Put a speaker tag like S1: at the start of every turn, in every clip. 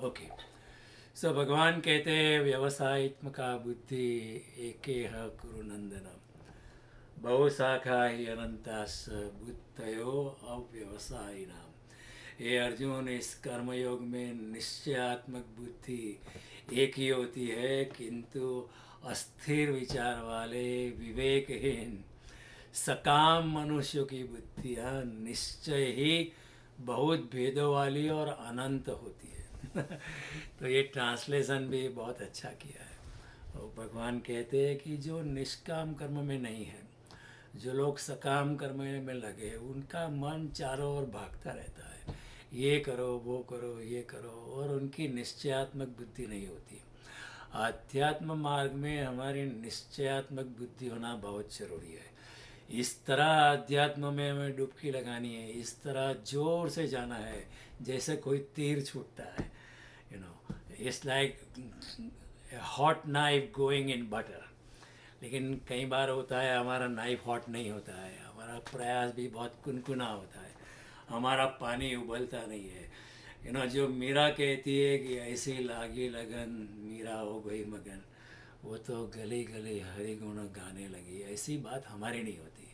S1: Okay. सो भगवान कहते हैं व्यवसायित्मका बुद्धि एकेह कुरु नंदन बहुशाखा ही अनंतास बुद्धयो अव्यवसायिनाम। ये अर्जुन, इस कर्मयोग में निश्चयात्मक बुद्धि एक ही होती है, किंतु अस्थिर विचार वाले विवेकहीन सकाम मनुष्यों की बुद्धियाँ निश्चय ही बहुत भेदों वाली और अनंत होती है। तो ये ट्रांसलेशन भी बहुत अच्छा किया है। और भगवान कहते हैं कि जो निष्काम कर्म में नहीं है, जो लोग सकाम कर्म में लगे, उनका मन चारों ओर भागता रहता है, ये करो वो करो ये करो, और उनकी निश्चयात्मक बुद्धि नहीं होती। आध्यात्म मार्ग में हमारी निश्चयात्मक बुद्धि होना बहुत जरूरी है। इस तरह अध्यात्म में हमें डुबकी लगानी है, इस तरह जोर से जाना है जैसे कोई तीर छूटता है। It's like hot knife going in butter. लेकिन कई बार होता है हमारा नाइफ हॉट नहीं होता है, हमारा प्रयास भी बहुत कुनकुना होता है, हमारा पानी उबलता नहीं है। जो मीरा कहती है कि ऐसी लागी लगन मीरा हो गई मगन, वो तो गली गली हरि गुण गाने लगी। ऐसी बात हमारी नहीं होती।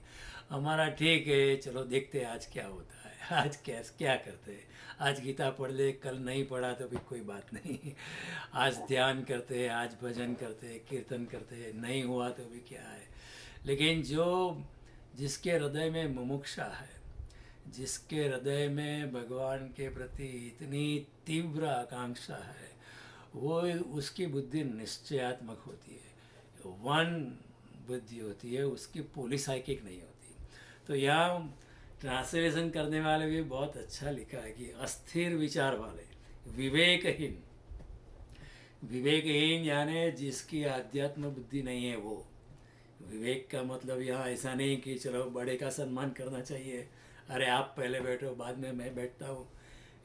S1: हमारा ठीक है, चलो देखते हैं आज क्या होता है, आज क्या करते हैं। आज गीता पढ़ ले, कल नहीं पढ़ा तो भी कोई बात नहीं। आज ध्यान करते हैं, आज भजन करते हैं, कीर्तन करते हैं, नहीं हुआ तो भी क्या है। लेकिन जिसके हृदय में मुमुक्षा है, जिसके हृदय में भगवान के प्रति इतनी तीव्र आकांक्षा है, वो उसकी बुद्धि निश्चयात्मक होती है, वन बुद्धि होती है, उसकी पोलिसाइकिक नहीं होती। तो यहाँ ट्रांसलेशन करने वाले भी बहुत अच्छा लिखा है कि अस्थिर विचार वाले, विवेकहीन। विवेकहीन यानी जिसकी आध्यात्म बुद्धि नहीं है वो। विवेक का मतलब यहाँ ऐसा नहीं कि चलो बड़े का सम्मान करना चाहिए, अरे आप पहले बैठो बाद में मैं बैठता हूँ।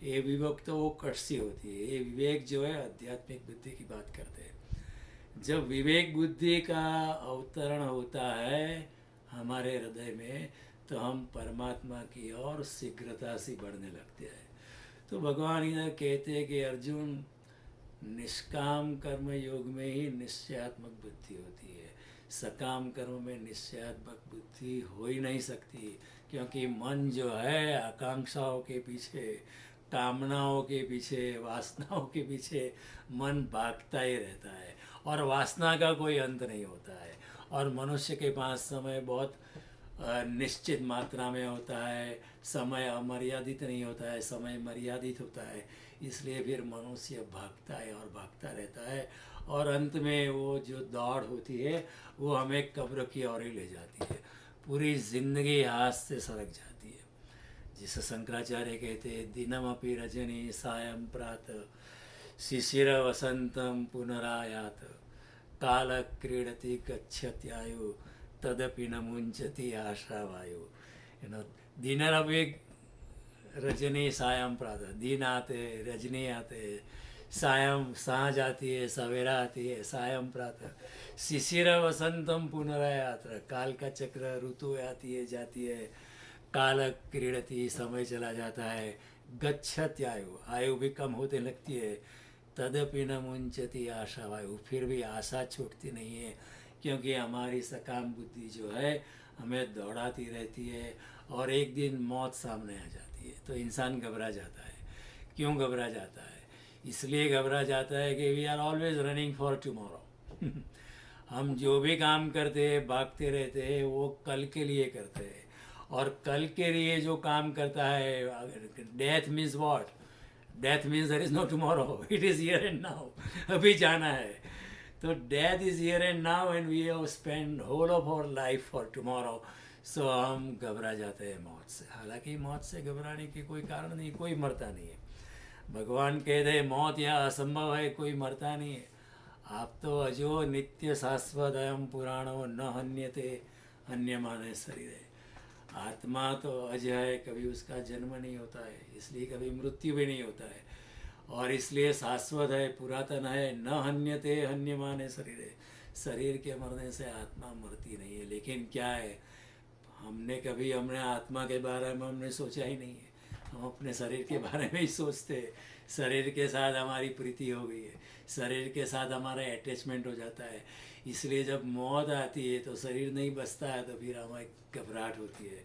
S1: ये विवेक तो वो कटसी होती है। ये विवेक जो है आध्यात्मिक बुद्धि की बात करते हैं। जब विवेक बुद्धि का अवतरण होता है हमारे हृदय में, तो हम परमात्मा की ओर शीघ्रता से बढ़ने लगते हैं। तो भगवान इधर कहते हैं कि अर्जुन, निष्काम कर्म योग में ही निश्चयात्मक बुद्धि होती है, सकाम कर्म में निश्चयात्मक बुद्धि हो ही नहीं सकती। क्योंकि मन जो है आकांक्षाओं के पीछे, कामनाओं के पीछे, वासनाओं के पीछे मन भागता ही रहता है, और वासना का कोई अंत नहीं होता है। और मनुष्य के पास समय बहुत निश्चित मात्रा में होता है, समय अमर्यादित नहीं होता है, समय मर्यादित होता है। इसलिए फिर मनुष्य भागता है और भागता रहता है, और अंत में वो जो दौड़ होती है वो हमें कब्र की ओर ही ले जाती है। पूरी जिंदगी हाथ से सरक जाती है। जिसे शंकराचार्य कहते हैं, दिनमपि रजनी सायं प्रातः शिशिर वसंतम पुनरायात काल क्रीडति गच्छत्यायु तदपि न मुंचति आशा वायु। दिनरपि रजनी सायं प्रातः, दिन आते रजनी आते, सायं सांझ आती है, सवेरा आती है, सायं प्रातः शिशिर वसंतम पुनरायात्र, काल का चक्र, ऋतु आती है जाती है, काल क्रीडति, समय चला जाता है, गच्छत आयु, आयु भी कम होते लगती है, तदपि न मुंचति आशा वायु, फिर भी आशा छूटती नहीं है। क्योंकि हमारी सकाम बुद्धि जो है हमें दौड़ाती रहती है, और एक दिन मौत सामने आ जाती है तो इंसान घबरा जाता है। क्यों घबरा जाता है? इसलिए घबरा जाता है कि we are always running for tomorrow. हम जो भी काम करते हैं, भागते रहते हैं, वो कल के लिए करते हैं। और कल के लिए जो काम करता है, death means what? Death means there is no tomorrow, it is here and now, अभी जाना है। तो death is here and now and we have spend whole of our life for tomorrow. So हम घबरा जाते हैं मौत से। हालांकि मौत से घबराने की कोई कारण नहीं, कोई मरता नहीं है। भगवान कहते हैं मौत यह असंभव है, कोई मरता नहीं है। आप तो अजो नित्य शाश्वत अयम पुराणो न हन्यते हन्यमाने शरीर है। आत्मा तो अज है, कभी उसका जन्म नहीं होता है, इसलिए कभी मृत्यु भी नहीं होता है, और इसलिए शाश्वत है, पुरातन है, न हन्यते हन्यमाने शरीर है। शरीर के मरने से आत्मा मरती नहीं है। लेकिन क्या है, हमने आत्मा के बारे में हमने सोचा ही नहीं है। हम अपने शरीर के बारे में ही सोचते हैं। शरीर के साथ हमारी प्रीति हो गई है, शरीर के साथ हमारा अटैचमेंट हो जाता है। इसलिए जब मौत आती है तो शरीर नहीं बचता है, तो फिर हमें घबराहट होती है,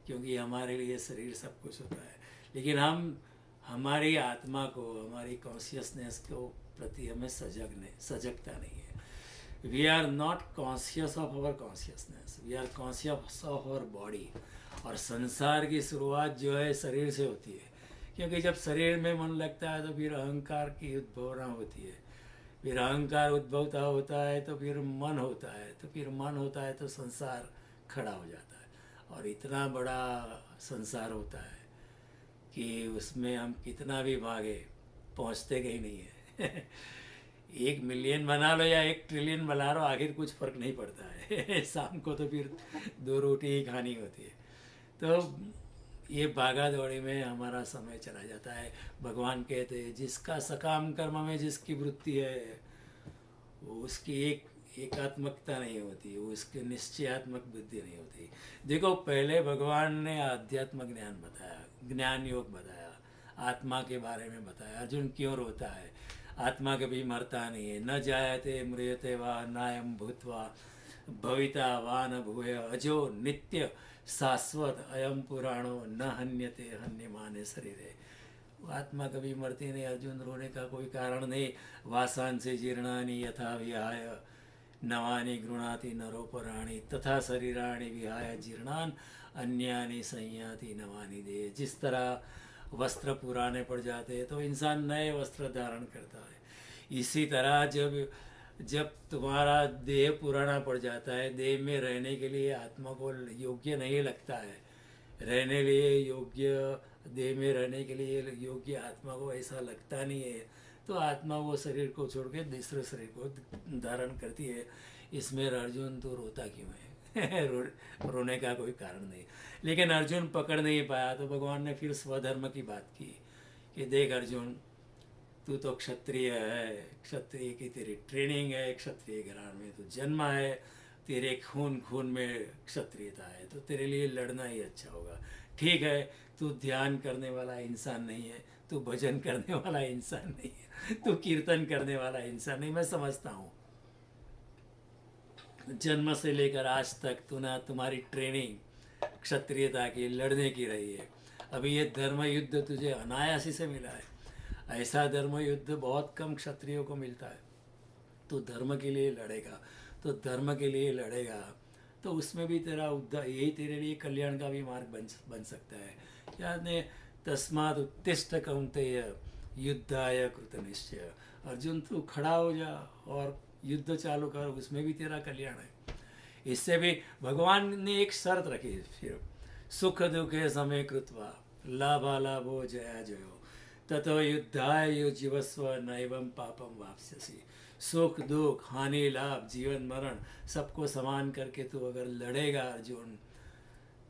S1: क्योंकि हमारे लिए शरीर सब कुछ होता है। लेकिन हम हमारी आत्मा को, हमारी कॉन्शियसनेस को प्रति हमें सजगता नहीं है। We are not conscious of our consciousness, we are conscious of our body. और संसार की शुरुआत जो है शरीर से होती है, क्योंकि जब शरीर में मन लगता है तो फिर अहंकार की उद्भवना होती है, फिर अहंकार उद्भवता होता है तो फिर मन होता है, तो फिर मन होता है तो संसार खड़ा हो जाता है। और इतना बड़ा संसार होता है कि उसमें हम कितना भी भागे पहुंचते कहीं नहीं है। 1 मिलियन बना लो या 1 ट्रिलियन बना लो, आखिर कुछ फर्क नहीं पड़ता है। शाम को तो फिर 2 रोटी ही खानी होती है। तो ये भागा दौड़ी में हमारा समय चला जाता है। भगवान कहते हैं जिसका सकाम कर्म में जिसकी वृत्ति है, वो उसकी एकात्मकता नहीं होती, वो उसकी निश्चयात्मक बुद्धि नहीं होती। देखो, पहले भगवान ने आध्यात्मिक ज्ञान बताया, ज्ञान योग बताया, आत्मा के बारे में बताया। अर्जुन क्यों रोता है? आत्मा कभी मरता नहीं है। न जायते म्रियते वा नायम भूत्वा भविता वा न भूय अजो नित्य शाश्वत अयम पुराणो न हन्यते हन्यमाने शरीरे। आत्मा कभी मरती नहीं। अर्जुन, रोने का कोई कारण नहीं। वासान से जीर्णानि यथा विहाय नवानि गृणाति नरोपराणि तथा शरीराणि विहाय जीर्णान अन्यानि संयाति नवानि दे। जिस तरह वस्त्र पुराने पड़ जाते हैं तो इंसान नए वस्त्र धारण करता है, इसी तरह जब तुम्हारा देह पुराना पड़ जाता है, देह में रहने के लिए आत्मा को योग्य नहीं लगता है, रहने लिए योग्य, देह में रहने के लिए योग्य आत्मा को ऐसा लगता नहीं है, तो आत्मा वो शरीर को छोड़ के दूसरे शरीर को धारण करती है। इसमें अर्जुन तो रोता क्यों है? रोने का कोई कारण नहीं। लेकिन अर्जुन पकड़ नहीं पाया, तो भगवान ने फिर स्वधर्म की बात की कि देख अर्जुन, तू तो क्षत्रिय है, क्षत्रिय की तेरी ट्रेनिंग है, क्षत्रिय घराने में तू जन्मा है, तेरे खून खून में क्षत्रियता है, तो तेरे लिए लड़ना ही अच्छा होगा। ठीक है, तू ध्यान करने वाला इंसान नहीं है, तू भजन करने वाला इंसान नहीं है, तू कीर्तन करने वाला इंसान नहीं, मैं समझता हूँ। जन्म से लेकर आज तक तुम्हारी ट्रेनिंग क्षत्रियता की, लड़ने की रही है। अभी ये धर्म युद्ध तुझे अनायासी से मिला है। ऐसा धर्म युद्ध बहुत कम क्षत्रियों को मिलता है। तो धर्म के लिए लड़ेगा, तो धर्म के लिए लड़ेगा, तो उसमें भी तेरा उद्धार, यही तेरे लिए कल्याण का भी मार्ग बन सकता है। याद ने तस्मात् उत्तिष्ठ कौन्तेय युद्धाय कृत निश्चय। अर्जुन, तू खड़ा हो जा और युद्ध चालू कर, उसमें भी तेरा कल्याण है। इससे भी भगवान ने एक शर्त रखी, फिर सुख दुखे समय कृत्वा लाभालाभो जया जयो ततो युद्धाय युजीवस्व नैवं पापम वाप्स्यसि। सुख दुख हानि लाभ जीवन मरण सबको समान करके तू अगर लड़ेगा अर्जुन,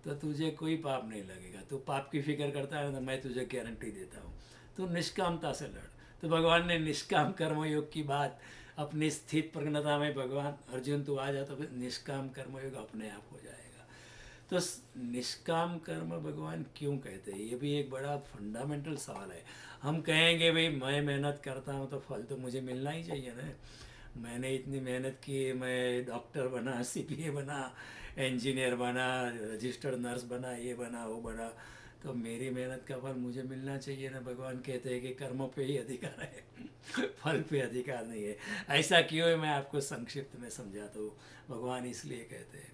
S1: तो तुझे कोई पाप नहीं लगेगा। तू पाप की फिक्र करता है ना, मैं तुझे गारंटी देता हूँ, तू निष्कामता से लड़। तो भगवान ने निष्काम कर्मयोग की बात अपनी स्थित प्रज्ञता में, भगवान अर्जुन तू आ जा, तो फिर निष्काम कर्मयोग अपने आप हो जाएगा। तो निष्काम कर्म भगवान क्यों कहते हैं, ये भी एक बड़ा फंडामेंटल सवाल है। हम कहेंगे भाई मैं मेहनत करता हूँ तो फल तो मुझे मिलना ही चाहिए ना। मैंने इतनी मेहनत की, मैं डॉक्टर बना, सीपीए बना, इंजीनियर बना, रजिस्टर्ड नर्स बना, ये बना वो बना, तो मेरी मेहनत का फल मुझे मिलना चाहिए ना। भगवान कहते हैं कि कर्मों पे ही अधिकार है, फल पे अधिकार नहीं है। ऐसा क्यों है, मैं आपको संक्षिप्त में समझाता हूँ। भगवान इसलिए कहते हैं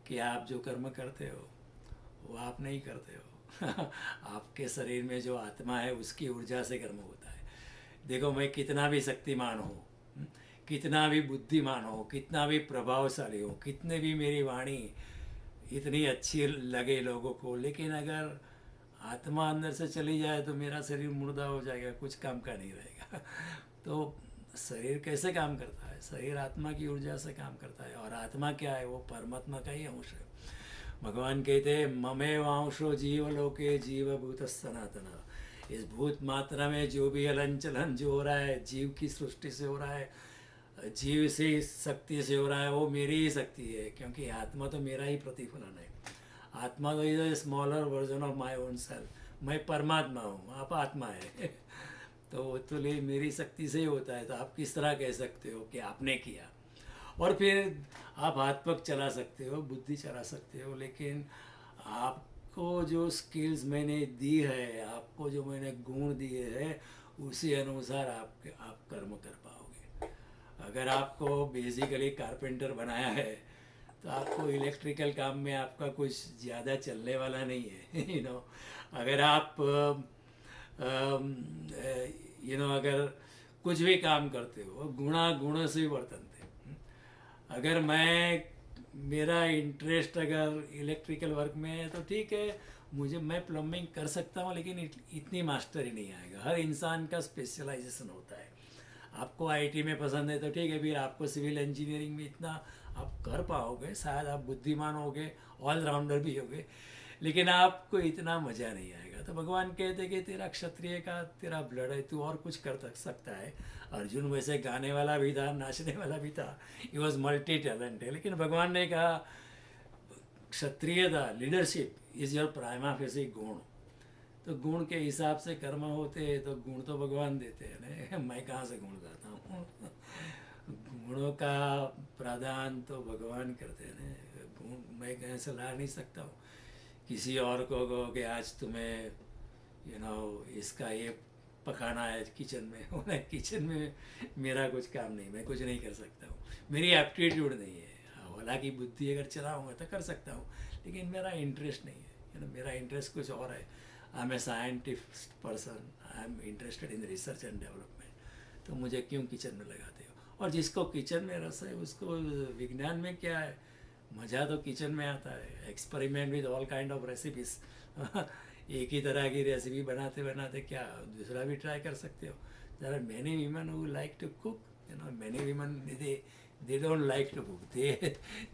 S1: कि आप जो कर्म करते हो वो आप नहीं करते हो। आपके शरीर में जो आत्मा है उसकी ऊर्जा से कर्म होता है। देखो, मैं कितना भी शक्तिमान हूँ, कितना भी बुद्धिमान हो, कितना भी प्रभावशाली हो, कितने भी मेरी वाणी इतनी अच्छी लगे लोगों को, लेकिन अगर आत्मा अंदर से चली जाए तो मेरा शरीर मुर्दा हो जाएगा, कुछ काम का नहीं रहेगा। तो शरीर कैसे काम करता है? शरीर आत्मा की ऊर्जा से काम करता है, और आत्मा क्या है? वो परमात्मा का ही अंश है। भगवान कहते हैं ममेवांशो जीवलोके जीवभूत सनातन। इस भूत मात्रा में जो भी हलन चलन जो हो रहा है, जीव की सृष्टि से हो रहा है, जीव से शक्ति से हो रहा है, वो मेरी ही शक्ति है, क्योंकि आत्मा तो मेरा ही प्रतिफलन है। आत्मा तो is a smaller version of my own self. मैं परमात्मा हूँ, आप आत्मा है। तो वो तो ले मेरी शक्ति से ही होता है, तो आप किस तरह कह सकते हो कि आपने किया। और फिर आप हाथ पग चला सकते हो, बुद्धि चला सकते हो, लेकिन आपको जो स्किल्स मैंने दी है, आपको जो मैंने गुण दिए हैं, उसी अनुसार आप कर्म कर पाओगे। अगर आपको बेसिकली कारपेंटर बनाया है, तो आपको इलेक्ट्रिकल काम में आपका कुछ ज़्यादा चलने वाला नहीं है। अगर आप अगर कुछ भी काम करते हो, गुणा गुण से वर्तनते। अगर मेरा इंटरेस्ट अगर इलेक्ट्रिकल वर्क में है तो ठीक है, मैं प्लम्बिंग कर सकता हूँ, लेकिन इतनी मास्टरी नहीं आएगा। हर इंसान का स्पेशलाइजेशन होता है। आपको आईटी में पसंद है तो ठीक है, फिर आपको सिविल इंजीनियरिंग में इतना आप कर पाओगे, शायद आप बुद्धिमान होगे, ऑलराउंडर भी होगे, लेकिन आपको इतना मज़ा नहीं आएगा। तो भगवान कहते कि तेरा क्षत्रिय का तेरा ब्लड है, तू और कुछ कर सकता है। अर्जुन वैसे गाने वाला भी था, नाचने वाला भी था, ही वॉज मल्टी टैलेंटेड, लेकिन भगवान ने कहा क्षत्रियता, leadership is your prima facie गुण। तो गुण के हिसाब से कर्म होते हैं, तो गुण तो भगवान देते हैं ना। मैं कहाँ से गुण गाता हूँ। गुणों का प्राधान तो भगवान करते हैं ना। गुण मैं कहीं से ला नहीं सकता हूँ। किसी और को कहो कि आज तुम्हें इसका ये पकाना है किचन में, उन्हें किचन में मेरा कुछ काम नहीं, मैं कुछ नहीं कर सकता हूँ, मेरी एप्टीट्यूड नहीं है। हालांकि बुद्धि अगर चलाऊँगा तो कर सकता हूँ, लेकिन मेरा इंटरेस्ट नहीं है। मेरा इंटरेस्ट कुछ और है। I am a scientist person, I am interested in research and development. तो मुझे क्यों किचन में लगाते हो। और जिसको किचन में रस है, उसको विज्ञान में क्या है, मज़ा तो किचन में आता है। Experiment with all kind of recipes. एक ही तरह की रेसिपी बनाते बनाते क्या दूसरा भी ट्राई कर सकते हो। There are many women who like to cook, many women they don't like to cook,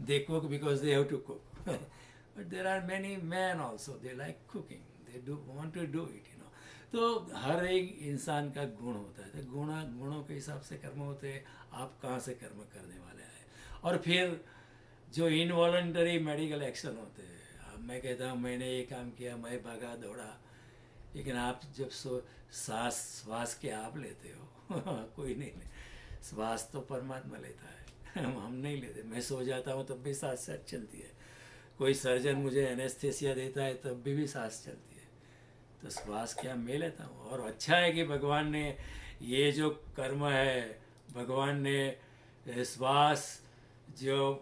S1: they cook because they have to cook. But there are many men also, they like cooking, they do want to do it. तो हर एक इंसान का गुण होता है, तो गुणों के हिसाब से कर्म होते हैं। आप कहाँ से कर्म करने वाले हैं। और फिर जो इनवॉलंटरी मेडिकल एक्शन होते हैं, अब मैं कहता हूँ मैंने ये काम किया, मैं भागा दौड़ा, लेकिन आप जब श्वास के आप लेते हो कोई नहीं ले, श्वास तो परमात्मा लेता है। हम नहीं लेते। मैं सो जाता हूँ तब भी सांस चलती है। कोई सर्जन मुझे एनेस्थेसिया देता है तब भी सांस चलती है। तो श्वास क्या मैं लेता हूँ। और अच्छा है कि भगवान ने ये जो कर्म है, भगवान ने श्वास जो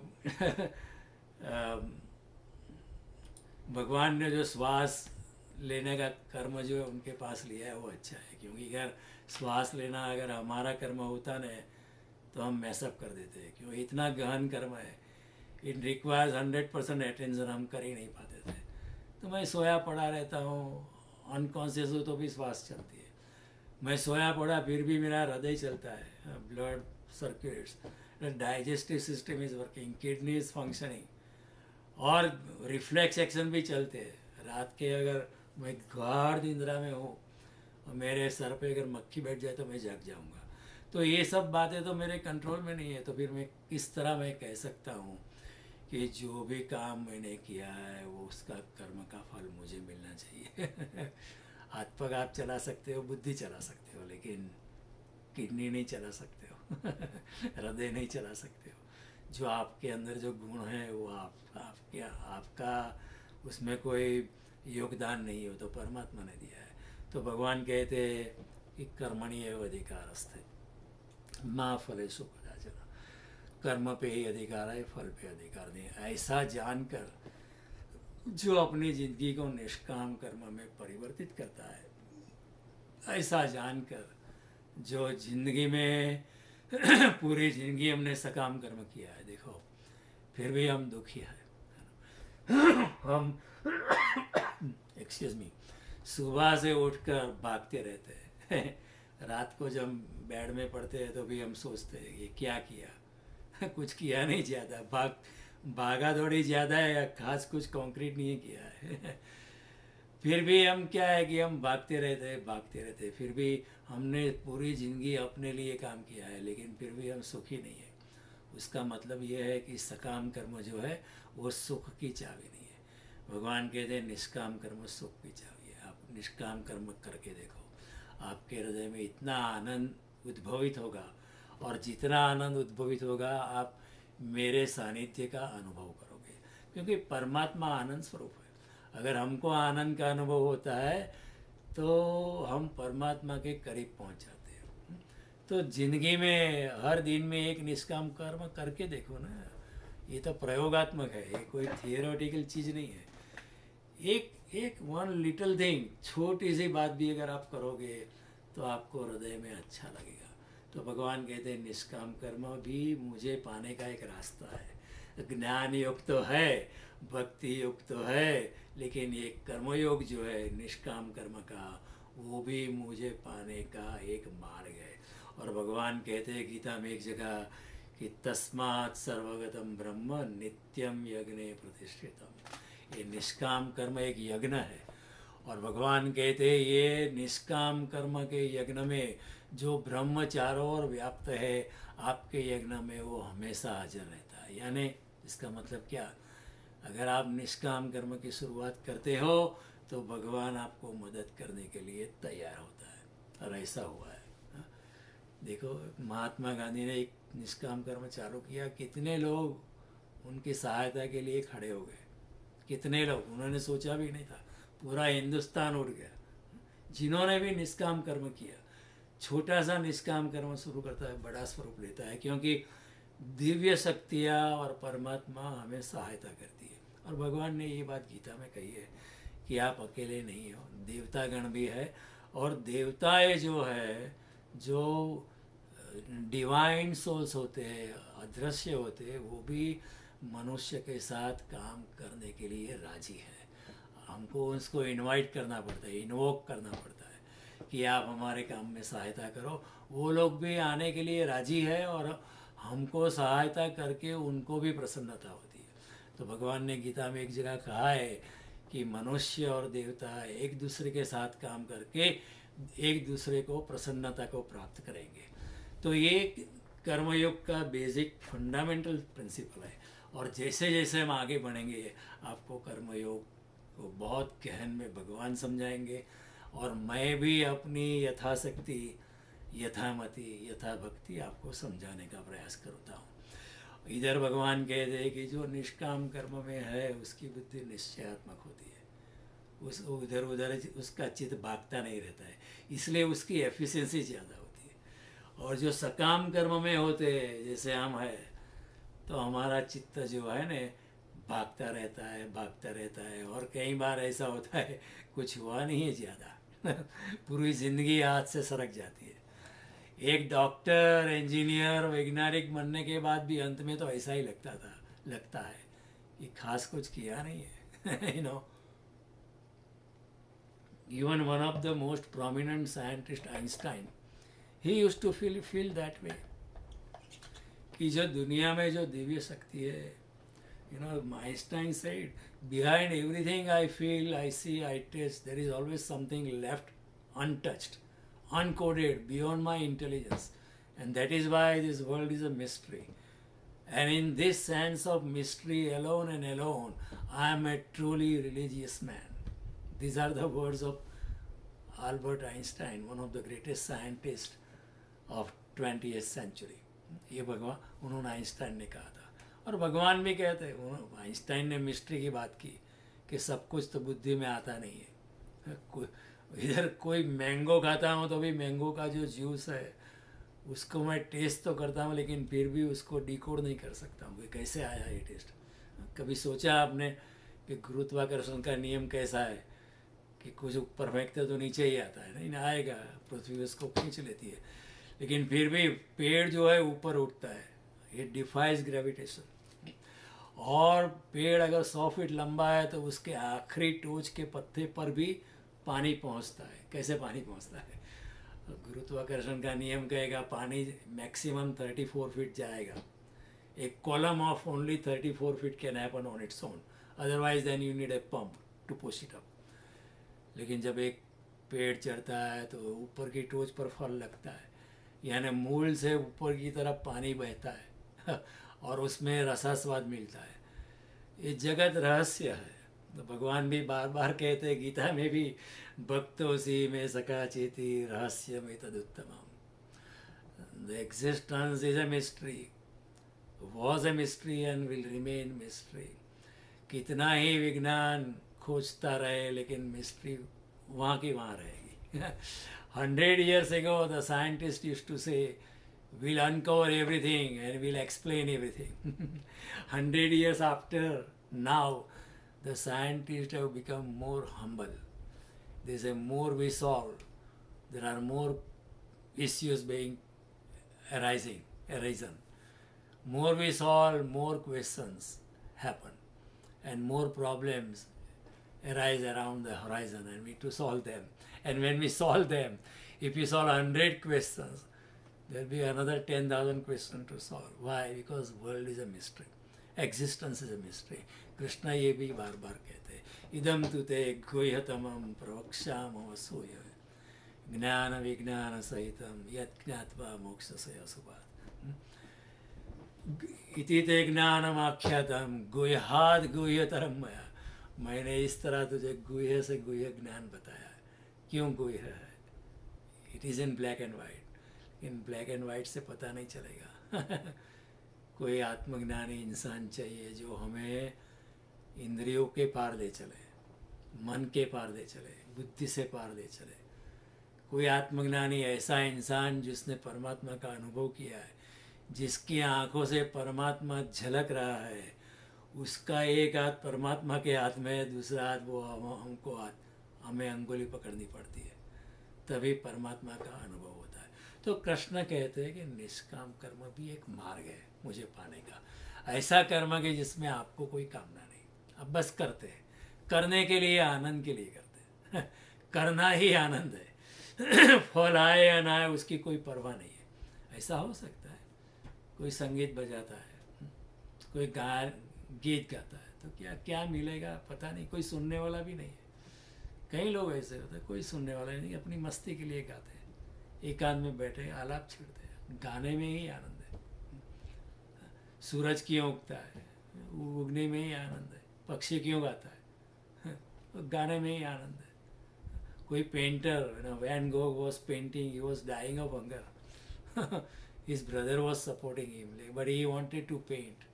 S1: भगवान ने जो श्वास लेने का कर्म जो उनके पास लिया है वो अच्छा है। क्योंकि अगर श्वास लेना अगर हमारा कर्म होता न, तो हम मैसअप कर देते हैं। क्यों, इतना गहन कर्म है, इट रिक्वायर्स 100% अटेंशन, हम कर ही नहीं पाते थे। तो मैं सोया पड़ा रहता हूँ, अनकॉन्शियस हो तो भी श्वास चलती है। मैं सोया पड़ा फिर भी मेरा हृदय चलता है, blood circulates, digestive system is working, kidney is functioning, और रिफ्लेक्स एक्शन भी चलते हैं। रात के अगर मैं गाढ़ निंद्रा में हूँ और मेरे सर पे अगर मक्खी बैठ जाए तो मैं जग जाऊँगा। तो ये सब बातें तो मेरे कंट्रोल में नहीं है। तो फिर मैं किस तरह मैं कह सकता हूँ कि जो भी काम मैंने किया है वो उसका कर्म का फल मुझे मिलना चाहिए। हाथ पग आप चला सकते हो, बुद्धि चला सकते हो, लेकिन किडनी नहीं चला सकते हो, हृदय नहीं चला सकते हो। जो आपके अंदर जो गुण है वो आपका उसमें कोई योगदान नहीं हो, तो परमात्मा ने दिया है। तो भगवान कहते हैं कि कर्मणि एव अधिकारस्ते माँ फलेषु कदाचन, कर्म पे ही अधिकार है, फल पे अधिकार नहीं। ऐसा जानकर जो अपनी ज़िंदगी को निष्काम कर्म में परिवर्तित करता है, ऐसा जानकर जो ज़िंदगी में पूरी ज़िंदगी हमने सकाम कर्म किया है, देखो फिर भी हम दुखी हैं। हम एक्सक्यूज मी, सुबह से उठकर भागते रहते हैं। रात को जब बेड में पड़ते हैं तो भी हम सोचते हैं ये क्या किया। कुछ किया नहीं, ज़्यादा भागा दौड़ी ज़्यादा है या खास कुछ कंक्रीट नहीं किया है। फिर भी हम क्या है कि हम भागते रहते, फिर भी हमने पूरी ज़िंदगी अपने लिए काम किया है, लेकिन फिर भी हम सुखी नहीं है। उसका मतलब यह है कि सकाम कर्म जो है वो सुख की चाबी नहीं है। भगवान कहते हैं निष्काम कर्म सुख की चाबी है। आप निष्काम कर्म करके देखो, आपके हृदय में इतना आनंद उद्भवित होगा, और जितना आनंद उद्भवित होगा आप मेरे सानिध्य का अनुभव करोगे, क्योंकि परमात्मा आनंद स्वरूप है। अगर हमको आनंद का अनुभव होता है तो हम परमात्मा के करीब पहुंच जाते हैं। तो जिंदगी में हर दिन में एक निष्काम कर्म करके देखो ना, ये तो प्रयोगात्मक है, ये कोई थियोरेटिकल चीज़ नहीं है। एक एक वन लिटिल थिंग, छोटी सी बात भी अगर आप करोगे तो आपको हृदय में अच्छा लगेगा। तो भगवान कहते हैं निष्काम कर्म भी मुझे पाने का एक रास्ता है। ज्ञान योग तो है, भक्ति योग तो है, लेकिन ये कर्मयोग जो है निष्काम कर्म का, वो भी मुझे पाने का एक मार्ग है। और भगवान कहते हैं गीता में एक जगह कि तस्मात् सर्वगतम ब्रह्म नित्यम यज्ञे प्रतिष्ठितम। ये निष्काम कर्म एक यज्ञ है, और भगवान कहते हैं ये निष्काम कर्म के यज्ञ में जो ब्रह्म चारों ओर व्याप्त है, आपके यज्ञ में वो हमेशा हाजिर रहता है। यानी इसका मतलब क्या, अगर आप निष्काम कर्म की शुरुआत करते हो तो भगवान आपको मदद करने के लिए तैयार होता है, और ऐसा हुआ है। देखो महात्मा गांधी ने एक निष्काम कर्म चालू किया, कितने लोग उनकी सहायता के लिए खड़े हो गए, कितने लोग, उन्होंने सोचा भी नहीं था, पूरा हिंदुस्तान उठ गया। जिन्होंने भी निष्काम कर्म किया, छोटा सा निष्काम कर्म शुरू करता है बड़ा स्वरूप लेता है, क्योंकि दिव्य शक्तियाँ और परमात्मा हमें सहायता करती है। और भगवान ने ये बात गीता में कही है कि आप अकेले नहीं हो, देवतागण भी है, और देवताएं जो है, जो डिवाइन सोल्स होते हैं, अदृश्य होते हैं, वो भी मनुष्य के साथ काम करने के लिए राजी है। हमको उसको इनवाइट करना पड़ता है, इन्वोक करना पड़ता है कि आप हमारे काम में सहायता करो। वो लोग भी आने के लिए राजी है, और हमको सहायता करके उनको भी प्रसन्नता होती है। तो भगवान ने गीता में एक जगह कहा है कि मनुष्य और देवता एक दूसरे के साथ काम करके एक दूसरे को प्रसन्नता को प्राप्त करेंगे। तो ये कर्मयोग का बेसिक फंडामेंटल प्रिंसिपल है, और जैसे जैसे हम आगे बढ़ेंगे आपको कर्मयोग को बहुत गहन में भगवान समझाएंगे, और मैं भी अपनी यथाशक्ति, यथामति, यथाभक्ति आपको समझाने का प्रयास करता हूँ। इधर भगवान कहते हैं कि जो निष्काम कर्म में है उसकी बुद्धि निश्चयात्मक होती है, उस उधर उधर उसका चित्त भागता नहीं रहता है, इसलिए उसकी एफिशिएंसी ज़्यादा होती है। और जो सकाम कर्म में होते हैं जैसे हम है, तो हमारा चित्त जो है न भागता रहता है, और कई बार ऐसा होता है कुछ हुआ नहीं है ज़्यादा पूरी ज़िंदगी हाथ से सरक जाती है। एक डॉक्टर, इंजीनियर, वैज्ञानिक बनने के बाद भी अंत में तो ऐसा ही लगता है कि खास कुछ किया नहीं है you know. Even one of the most prominent scientist, Einstein, he used to feel that way कि जो दुनिया में जो दिव्य शक्ति है, Einstein said, behind everything I feel, I see, I taste, there is always something left untouched, uncoded, beyond my intelligence, and that is why this world is a mystery. And in this sense of mystery alone and alone, I am a truly religious man. These are the words of Albert Einstein, one of the greatest scientists of 20th century. ये भगवान उन्होंने Einstein ने कहा था, और भगवान भी कहते हैं। आइंस्टाइन ने मिस्ट्री की बात की कि सब कुछ तो बुद्धि में आता नहीं है। इधर कोई मैंगो खाता हूँ तो भी मैंगो का जो जूस है उसको मैं टेस्ट तो करता हूँ, लेकिन फिर भी उसको डिकोड नहीं कर सकता हूँ कि कैसे आया ये टेस्ट। कभी सोचा आपने कि गुरुत्वाकर्षण का नियम कैसा है कि कुछ ऊपर फेंकते तो नीचे ही आता है, नहीं आएगा, पृथ्वी उसको खींच लेती है, लेकिन फिर भी पेड़ जो है ऊपर उठता है, ये डिफाइज ग्रेविटेशन। और पेड़ अगर 100 फीट लंबा है तो उसके आखिरी टोच के पत्ते पर भी पानी पहुंचता है। कैसे पानी पहुंचता है? गुरुत्वाकर्षण का नियम कहेगा पानी मैक्सिमम 34 फीट जाएगा। एक column of only 34 feet can happen on its own, otherwise then you need a pump to push it up. लेकिन जब एक पेड़ चढ़ता है तो ऊपर की टोच पर फल लगता है, यानी मूल से ऊपर की तरफ पानी बहता है और उसमें रसास्वाद मिलता है। ये जगत रहस्य है, तो भगवान भी बार बार कहते हैं गीता में भी, भक्तोसी में सका चेती रहस्य में तदुत्तमम। The existence is a mystery, was a mystery and will remain mystery. कितना ही विज्ञान खोजता रहे लेकिन मिस्ट्री वहाँ की वहाँ रहेगी। 100 years ago the scientist used to say we'll uncover everything and we'll explain everything. 100 years after now the scientists have become more humble. There's a more we solve, there are more issues being arisen. More we solve, more questions happen, and more problems arise around the horizon, and we need to solve them. And when we solve them, if we solve 100 questions, there will be another 10,000 questions to solve. Why? Because world is a mystery. Existence is a mystery. Krishna ये भी बार बार कहते हैं, इदम तु ते गुह्यतमं प्रवक्ष्यामः सूयः ज्ञान विज्ञान सहितं यत् ज्ञात्वा मोक्षस्य सुभात्। इति ते ज्ञानमाख्यातं गुह्याद् गुह्यतरं मया। मैंने इस तरह तुझे गुह्य से गुह्य ज्ञान बताया है। क्यों गुह्य है? It is in black and white. In black and white से पता नहीं चलेगा। कोई आत्मज्ञानी इंसान चाहिए जो हमें इंद्रियों के पार ले चले, मन के पार ले चले, बुद्धि से पार ले चले। कोई आत्मज्ञानी ऐसा इंसान जिसने परमात्मा का अनुभव किया है, जिसकी आंखों से परमात्मा झलक रहा है, उसका एक हाथ परमात्मा के हाथ में है, दूसरा हाथ वो हमको हमें अंगुली पकड़नी पड़ती है, तभी परमात्मा का अनुभव होता है। तो कृष्ण कहते हैं कि निष्काम कर्म भी एक मार्ग है मुझे पाने का। ऐसा कर्म कि जिसमें आपको कोई कामना नहीं, अब बस करते हैं, करने के लिए, आनंद के लिए करते हैं। करना ही आनंद है। फल आए या ना आए उसकी कोई परवाह नहीं है। ऐसा हो सकता है कोई संगीत बजाता है, कोई गीत गाता है, तो क्या क्या मिलेगा पता नहीं, कोई सुनने वाला भी नहीं है। कई लोग ऐसे होते हैं, कोई सुनने वाला नहीं, अपनी मस्ती के लिए गाते हैं, एकांत में बैठे आलाप छेड़ते हैं। गाने में ही आनंद है। सूरज क्यों उगता है? उगने में ही आनंद है। पक्षी क्यों गाता है? गाने में ही आनंद है। कोई painter, Van Gogh was painting, he was dying of hunger, his brother was supporting him, but he wanted to paint.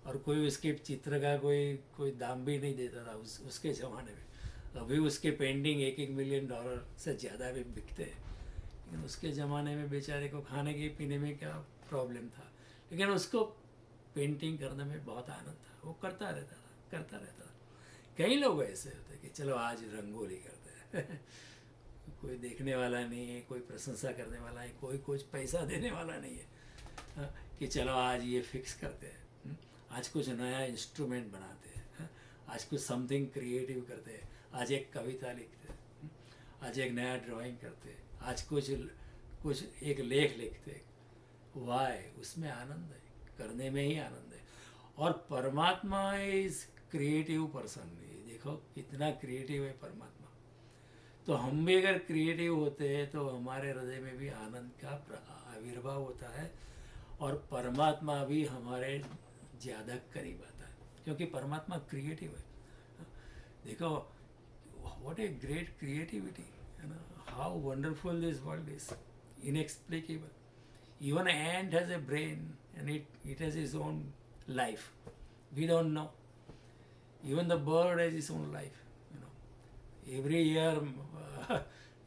S1: और कोई उसके चित्र का कोई दाम भी नहीं देता था उसके ज़माने में। अभी उसके पेंटिंग $1-1 मिलियन से ज़्यादा भी बिकते हैं, लेकिन उसके ज़माने में बेचारे को खाने के पीने में क्या प्रॉब्लम था, लेकिन उसको पेंटिंग करने में बहुत आनंद था। वो करता रहता था। कई लोग ऐसे होते हैं कि चलो आज रंगोली करते हैं। कोई देखने वाला नहीं है, कोई प्रशंसा करने वाला है, कोई कुछ पैसा देने वाला नहीं है, कि चलो आज ये फिक्स करते हैं, आज कुछ नया इंस्ट्रूमेंट बनाते हैं, आज कुछ समथिंग क्रिएटिव करते हैं, आज एक कविता लिखते हैं, आज एक नया ड्राइंग करते हैं, आज कुछ एक लेख लिखते हैं। वाई? उसमें आनंद है, करने में ही आनंद है। और परमात्मा इज क्रिएटिव पर्सन। देखो कितना क्रिएटिव है परमात्मा। तो हम भी अगर क्रिएटिव होते हैं तो हमारे हृदय में भी आनंद का आविर्भाव होता है, और परमात्मा भी हमारे ज़्यादा करीब आता है, क्योंकि परमात्मा क्रिएटिव है। देखो व्हाट ए ग्रेट क्रिएटिविटी, है ना, how wonderful this world is, inexplicable. Even ant has a brain and it has its own life. We don't know. Even the bird has its own life. Every year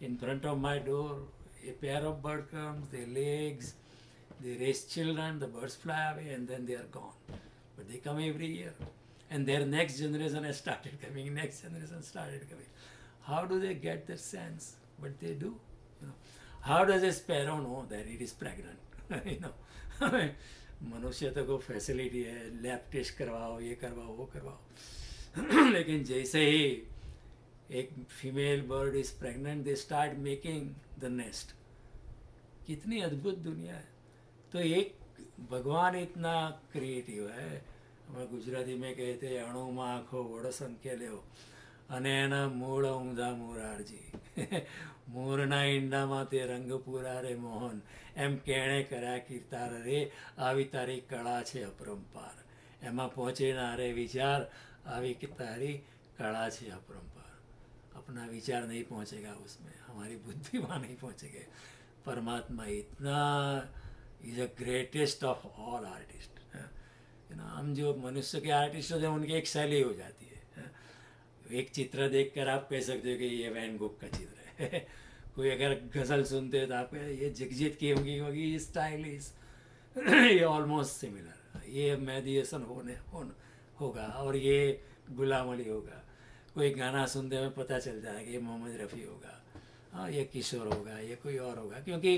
S1: in front of my door, a pair of birds comes, they lay eggs, they raise children, the birds fly away and then they are gone. But they come every year, and their next generation has started coming. Next generation started coming. How do they get that sense? But they do. How does a sparrow know that it is pregnant? मनुष्य तो को facility है, lab test करवाओ, ये करवाओ, वो करवाओ। लेकिन जैसे ही एक female bird is pregnant, they start making the nest. कितनी अद्भुत दुनिया है। तो एक भगवान इतना क्रिएटिव है। हम गुजराती में कहते हैं अणुमा आँखो बड़ो संख्या અને એના મૂળ ઊંધા મોરારજી। મોરના ઈંડામાં તે રંગ પૂરા રે મોહન, એમ કેણે કર્યા કીર્તાર રે, આવી તારી કળા છે અપરંપાર, એમાં પહોંચે ના રે વિચાર, આવી કે તારી कड़ा છે अपरंपार, अपना विचार नहीं पहुंचेगा उसमें, हमारी बुद्धि वहाँ नहीं पहुंचेगी। परमात्मा इतना is a greatest of all artist. हम जो मनुष्य के आर्टिस्ट होते हैं उनकी एक शैली हो जाती है। एक चित्र देखकर आप कह सकते हो कि ये वैन गोग का चित्र है। कोई अगर गज़ल सुनते हो तो आप ये जगजीत की होगी स्टाइल इज ये ऑलमोस्ट सिमिलर, ये मेहदी हसन होगा और ये गुलाम अली होगा। कोई गाना सुनते हुए पता चल जाए कि ये मोहम्मद रफ़ी होगा, हाँ ये किशोर होगा, ये कोई और होगा, क्योंकि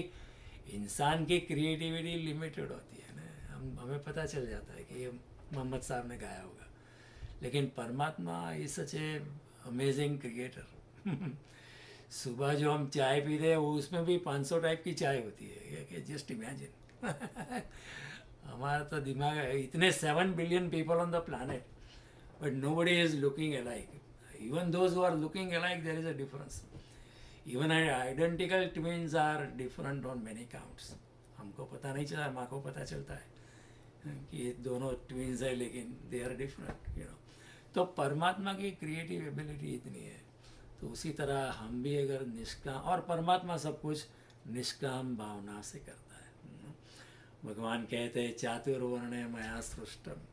S1: इंसान की क्रिएटिविटी लिमिटेड होती है ना। हमें पता चल जाता है कि ये मोहम्मद साहब ने गाया होगा, लेकिन परमात्मा is such A amazing creator. सुबह जो हम चाय पीते हैं उसमें भी 500 टाइप की चाय होती है, कि जस्ट इमेजिन। हमारा तो दिमाग है, इतने 7 billion people on the planet, but nobody is looking alike. Even those who are looking alike, there is a difference. Even identical twins are different on many counts. हमको पता नहीं चला, माँ को पता चलता है कि ये दोनों ट्विंस है, लेकिन they are different, you know. तो परमात्मा की क्रिएटिव एबिलिटी इतनी है, तो उसी तरह हम भी अगर निष्काम, और परमात्मा सब कुछ निष्काम भावना से करता है। भगवान कहते हैं चातुर्वर्ण्य मया सृष्टम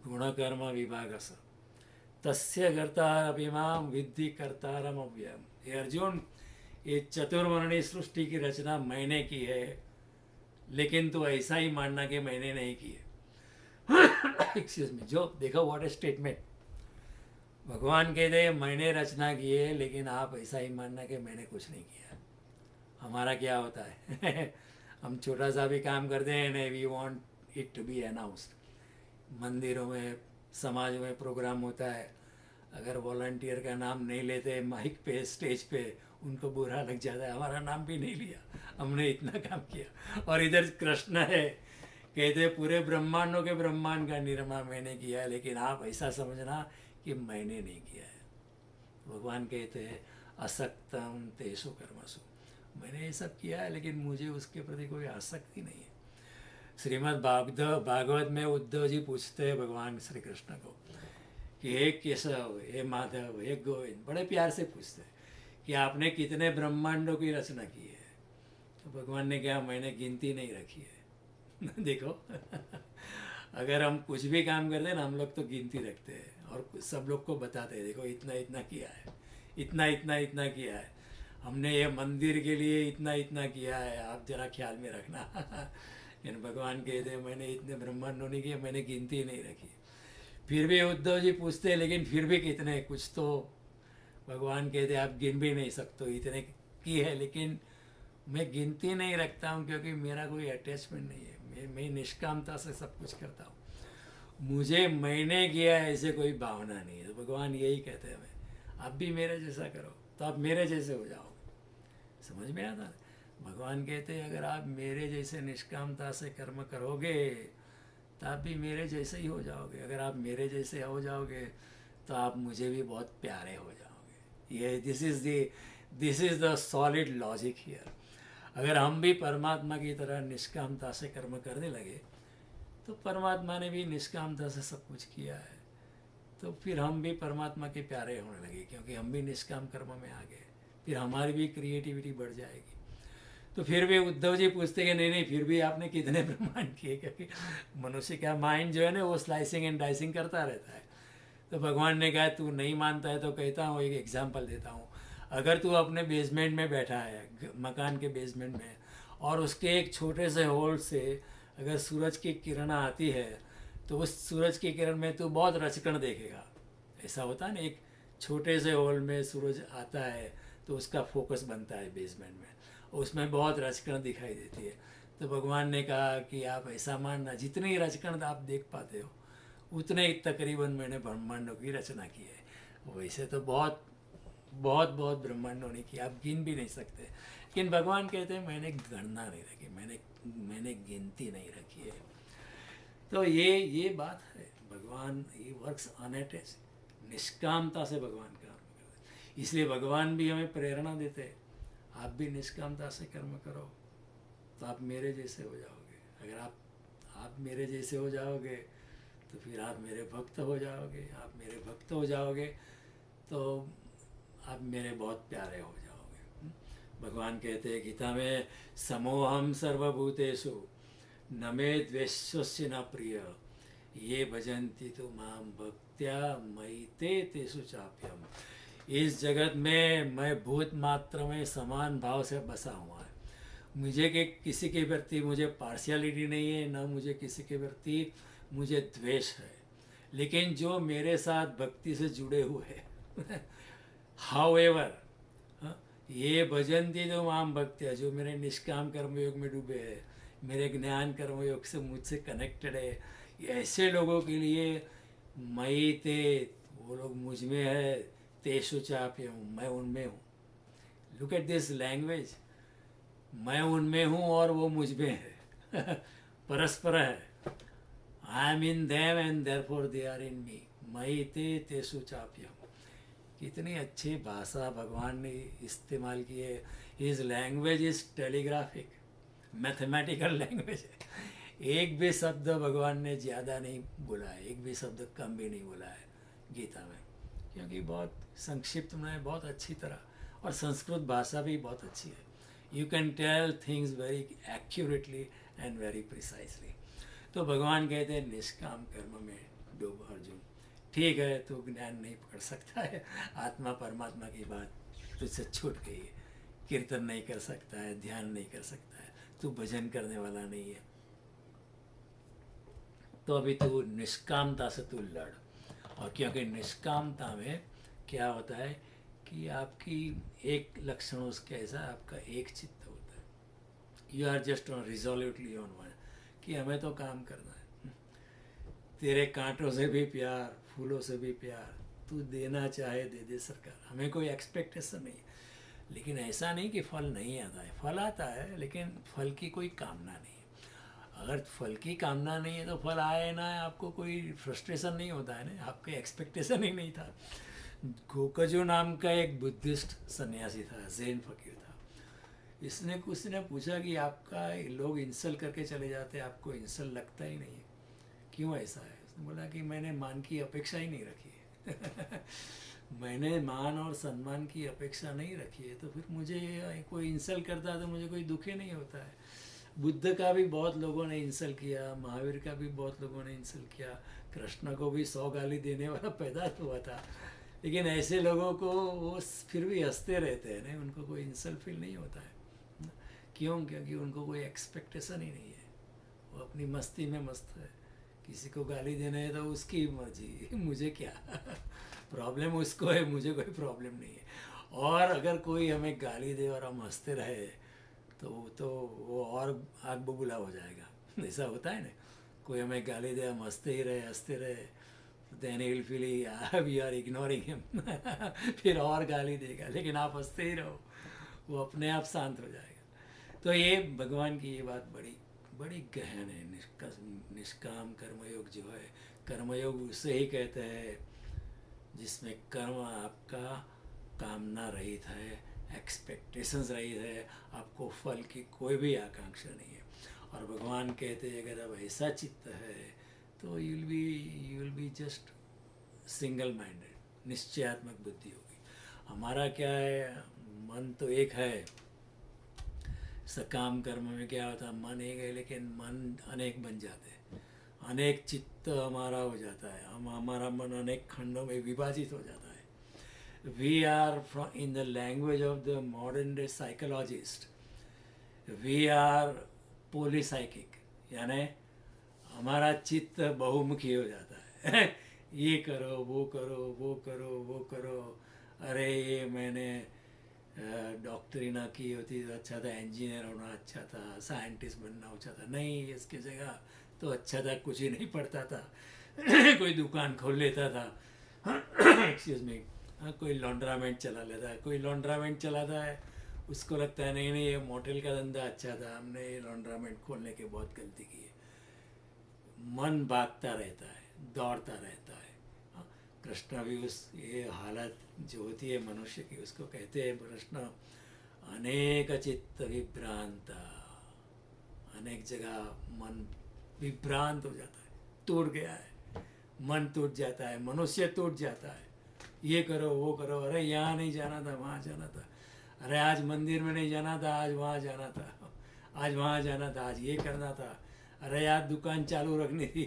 S1: गुणकर्म विभागस तस्य कर्तारभिमाम विद्धि कर्तारम अव्ययम। ये अर्जुन, ये चतुर्वर्णी सृष्टि की रचना मैंने की है, लेकिन तो ऐसा ही मानना कि मैंने नहीं की है। एक्सक्यूज मी, जो देखो व्हाट ए स्टेटमेंट। भगवान कहते हैं मैंने रचना की है, लेकिन आप ऐसा ही मानना कि मैंने कुछ नहीं किया। हमारा क्या होता है? हम छोटा सा भी काम करते हैं ना, we want it to be announced. मंदिरों में, समाज में प्रोग्राम होता है, अगर वॉलंटियर का नाम नहीं लेते माइक पे, स्टेज पे, उनको बुरा लग जाता है, हमारा नाम भी नहीं लिया, हमने इतना काम किया। और इधर कृष्ण है, कहते पूरे ब्रह्मांडों के ब्रह्मांड का निर्माण मैंने किया है, लेकिन आप ऐसा समझना कि मैंने नहीं किया है। भगवान कहते हैं असक्तम तेषु कर्मसु, मैंने ये सब किया है, लेकिन मुझे उसके प्रति कोई आसक्ति नहीं है। श्रीमद् भागवत में उद्धव जी पूछते हैं भगवान श्री कृष्ण को कि हे केशव, हे माधव, हे गोविंद, बड़े प्यार से पूछते हैं कि आपने कितने ब्रह्मांडों की रचना की है। तो भगवान ने कहा मैंने गिनती नहीं रखी है। देखो, अगर हम कुछ भी काम करते हैं ना, हम लोग तो गिनती रखते हैं और सब लोग को बताते हैं, देखो इतना इतना किया है, इतना इतना इतना किया है, हमने ये मंदिर के लिए इतना इतना किया है, आप जरा ख्याल में रखना। लेकिन भगवान कहते हैं मैंने इतने ब्रह्मांडों नहीं किए, मैंने गिनती नहीं रखी। फिर भी उद्धव जी पूछते हैं लेकिन फिर भी कितने, कुछ तो भगवान कहते हैं आप गिन भी नहीं सकते, इतने की है, लेकिन मैं गिनती नहीं रखता हूँ, क्योंकि मेरा कोई अटैचमेंट नहीं है। मैं निष्कामता से सब कुछ करता हूँ, मुझे मैंने किया ऐसे कोई भावना नहीं है। तो भगवान यही कहते हैं आप भी मेरे जैसा करो तो आप मेरे जैसे हो जाओगे। समझ में आता है? भगवान कहते हैं अगर आप मेरे जैसे निष्कामता से कर्म करोगे तो आप भी मेरे जैसे ही हो जाओगे। अगर आप मेरे जैसे हो जाओगे तो आप मुझे भी बहुत प्यारे हो जाओगे। ये this is the solid logic here. अगर हम भी परमात्मा की तरह निष्कामता से कर्म करने लगे तो परमात्मा ने भी निष्कामता से सब कुछ किया है, तो फिर हम भी परमात्मा के प्यारे होने लगे, क्योंकि हम भी निष्काम कर्म में आ गए। फिर हमारी भी क्रिएटिविटी बढ़ जाएगी। तो फिर भी उद्धव जी पूछते कि नहीं फिर भी आपने कितने ब्रह्मांड किए, क्योंकि मनुष्य का माइंड जो है ना वो स्लाइसिंग एंड डाइसिंग करता रहता है। तो भगवान ने कहा तू नहीं मानता है तो कहता हूँ, एक एग्जांपल देता हूँ। अगर तू अपने बेसमेंट में बैठा है, मकान के बेसमेंट में, और उसके एक छोटे से होल से अगर सूरज की किरण आती है तो उस सूरज की किरण में तू बहुत रचकन देखेगा। ऐसा होता है ना, एक छोटे से होल में सूरज आता है तो उसका फोकस बनता है बेसमेंट में, उसमें बहुत रचकन दिखाई देती है। तो भगवान ने कहा कि आप ऐसा मानना, जितनी रचकन आप देख पाते हो उतने तकरीबन मैंने ब्रह्मांडों की रचना की है। वैसे तो बहुत बहुत बहुत ब्रह्मांडों ने की, आप गिन भी नहीं सकते। लेकिन भगवान कहते हैं मैंने गणना नहीं रखी, मैंने गिनती नहीं रखी है। तो ये बात है, भगवान ये वर्क्स अनअटैच, निष्कामता से भगवान काम करते हैं। इसलिए भगवान भी हमें प्रेरणा देते हैं, आप भी निष्कामता से कर्म करो तो आप मेरे जैसे हो जाओगे। अगर आप मेरे जैसे हो जाओगे तो फिर आप मेरे भक्त हो जाओगे। आप मेरे भक्त हो जाओगे तो आप मेरे बहुत प्यारे हो जाओगे। भगवान कहते हैं गीता में, समोहम सर्वभूतेषु न मे द्वेष्यस्य न प्रिय ये भजन्ति तो माम भक्त्या मयि ते तेषु चाप्यम। इस जगत में मैं भूत मात्र में समान भाव से बसा हुआ है। मुझे के किसी के प्रति मुझे पार्शियलिटी नहीं है, ना मुझे किसी के प्रति मुझे द्वेष है। लेकिन जो मेरे साथ भक्ति से जुड़े हुए हैं हाउ एवर, ये भजन्ति तो माम भक्त्या, जो मेरे निष्काम कर्मयोग में डूबे हैं, मेरे ज्ञान कर्मयोग से मुझसे कनेक्टेड है, ऐसे लोगों के लिए मयि ते, वो लोग मुझ में है, तेषु चाप्य हूँ, मैं उनमें हूँ। लुक एट दिस लैंग्वेज, मैं उनमें हूँ और वो मुझ में है परस्पर है। I am in them and therefore they are in me, मयि ते तेषु चाप्यहम्। कितनी अच्छी भाषा भगवान ने इस्तेमाल की है। His language is telegraphic, mathematical language है। एक भी शब्द भगवान ने ज़्यादा नहीं बोला है, एक भी शब्द कम भी नहीं बोला है गीता में, क्योंकि बहुत संक्षिप्त में, बहुत अच्छी तरह, और संस्कृत भाषा भी बहुत अच्छी है। You can tell things very accurately and very precisely. तो भगवान कहते हैं निष्काम कर्म में डूब अर्जुन। ठीक है, तू ज्ञान नहीं पकड़ सकता है, आत्मा परमात्मा की बात तुझसे छूट गई है, कीर्तन नहीं कर सकता है, ध्यान नहीं कर सकता है, तू भजन करने वाला नहीं है, तो अभी तू निष्कामता से तू लड़। और क्योंकि निष्कामता में क्या होता है कि आपकी एक लक्षण उसके ऐसा, आपका एक चित्त होता है। You are just on resolutely on one, कि हमें तो काम करना है। तेरे कांटों से भी प्यार, फूलों से भी प्यार, तू देना चाहे दे दे सरकार, हमें कोई एक्सपेक्टेशन नहीं। लेकिन ऐसा नहीं कि फल नहीं आता है, फल आता है, लेकिन फल की कोई कामना नहीं है। अगर फल की कामना नहीं है तो फल आए ना, आपको कोई फ्रस्ट्रेशन नहीं होता है ना, आपके एक्सपेक्टेशन ही नहीं था। गोकजू नाम का एक बुद्धिस्ट सन्यासी था, जैन फकीर था। उसने पूछा कि आपका लोग इंसल्ट करके चले जाते हैं, आपको इंसल्ट लगता ही नहीं है, क्यों ऐसा है? उसने बोला कि मैंने मान की अपेक्षा ही नहीं रखी है मैंने मान और सम्मान की अपेक्षा नहीं रखी है, तो फिर मुझे कोई इंसल्ट करता है तो मुझे कोई दुख ही नहीं होता है। बुद्ध का भी बहुत लोगों ने इंसल्ट किया, महावीर का भी बहुत लोगों ने इंसल्ट किया, कृष्ण को भी 100 गाली देने वाला पैदा हुआ था, लेकिन ऐसे लोगों को वो फिर भी हंसते रहते हैं ना, उनको कोई इंसल्ट फील नहीं होता है। क्यों? क्योंकि उनको कोई एक्सपेक्टेशन ही नहीं है, वो अपनी मस्ती में मस्त है। किसी को गाली देना है तो उसकी मर्जी, मुझे क्या प्रॉब्लम उसको है, मुझे कोई प्रॉब्लम नहीं है। और अगर कोई हमें गाली दे और हम हंसते रहे तो वो और आग बबूला हो जाएगा ऐसा होता है ना, कोई हमें गाली दे, हम हंसते ही रहे, हंसते रहे, then he will feel we are ignoring him फिर और गाली देगा, लेकिन आप हंसते ही रहो, वो अपने आप शांत हो जाएगा। तो ये भगवान की ये बात बड़ी बड़ी गहन है। निष्काम कर्मयोग जो है, कर्मयोग उसे ही कहते हैं जिसमें कर्म आपका कामना रहित है, एक्सपेक्टेशंस रहित है, आपको फल की कोई भी आकांक्षा नहीं है। और भगवान कहते हैं अगर अब ऐसा चित्त है तो you will be just single minded, निश्चयात्मक बुद्धि होगी। हमारा क्या है, मन तो एक है, सकाम कर्म में क्या होता है, मन एक है लेकिन मन अनेक बन जाते हैं, अनेक चित्त हमारा हो जाता है, हमारा मन अनेक खंडों में विभाजित हो जाता है। We are in the language of the modern day psychologist, we are polypsychic, यानी हमारा चित्त बहुमुखी हो जाता है ये करो, वो करो, वो करो, वो करो, अरे ये मैंने डॉक्टरी ना की होती तो अच्छा था, इंजीनियर होना अच्छा था, साइंटिस्ट बनना अच्छा था, नहीं इसकी जगह तो अच्छा था कुछ ही नहीं पढ़ता था कोई दुकान खोल लेता था एक्सक्यूज मी, कोई लॉन्ड्रामेंट चला लेता है, कोई लॉन्ड्रामेंट चलाता है, उसको लगता है नहीं नहीं ये मोटेल का धंधा अच्छा था, हमने ये लॉन्ड्रामेंट खोलने की बहुत गलती की है। मन भागता रहता है, दौड़ता रहता है। कृष्ण भी उस ये हालत जो होती है मनुष्य की, उसको कहते हैं कृष्ण अनेक चित्त विभ्रांत, अनेक जगह मन विभ्रांत हो जाता है, टूट गया है, मन टूट जाता है, मनुष्य टूट जाता है। ये करो वो करो, अरे यहाँ नहीं जाना था वहाँ जाना था, अरे आज मंदिर में नहीं जाना था आज वहाँ जाना था, आज वहाँ जाना था, आज ये करना था, अरे यार दुकान चालू रखनी थी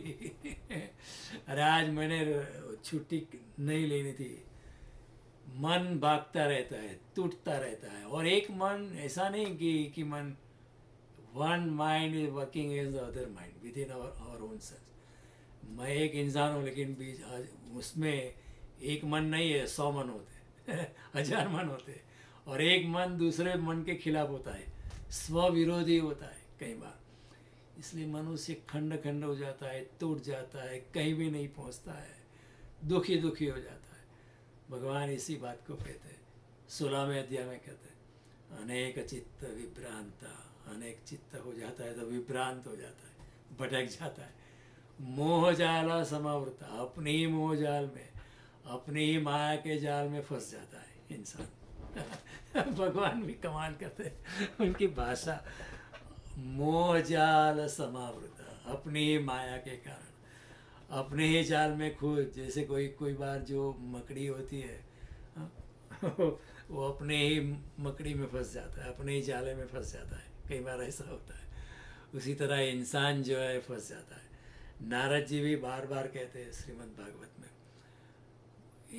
S1: अरे आज मैंने छुट्टी नहीं लेनी थी। मन भागता रहता है, टूटता रहता है। और एक मन ऐसा नहीं कि मन, one mind is working as the other mind within our own self. मैं एक इंसान हूँ लेकिन बीच उसमें एक मन नहीं है, 100 मन होते हजार मन होते। और एक मन दूसरे मन के खिलाफ होता है, स्वविरोधी होता है कई बार। इसलिए मनुष्य खंड खंड हो जाता है, टूट जाता है, कहीं भी नहीं पहुंचता है, दुखी दुखी हो जाता है। भगवान इसी बात को कहते हैं, 16वें अध्याय में कहते हैं, अनेक चित्त विभ्रांता, अनेक चित्त हो जाता है तो विभ्रांत हो जाता है, भटक जाता है, मोह जाल समावृता, अपने ही मोह जाल में, अपनी ही माया के जाल में फंस जाता है इंसान भगवान भी कमाल करते हैं, उनकी भाषा, मोह जाल समावृता, अपनी ही माया के कारण, अपने ही जाल में खुद, जैसे कोई बार जो मकड़ी होती है वो अपने ही मकड़ी में फंस जाता है, अपने ही जाले में फंस जाता है, कई बार ऐसा होता है। उसी तरह इंसान जो है फंस जाता है। नारद जी भी बार बार कहते हैं श्रीमद् भागवत में,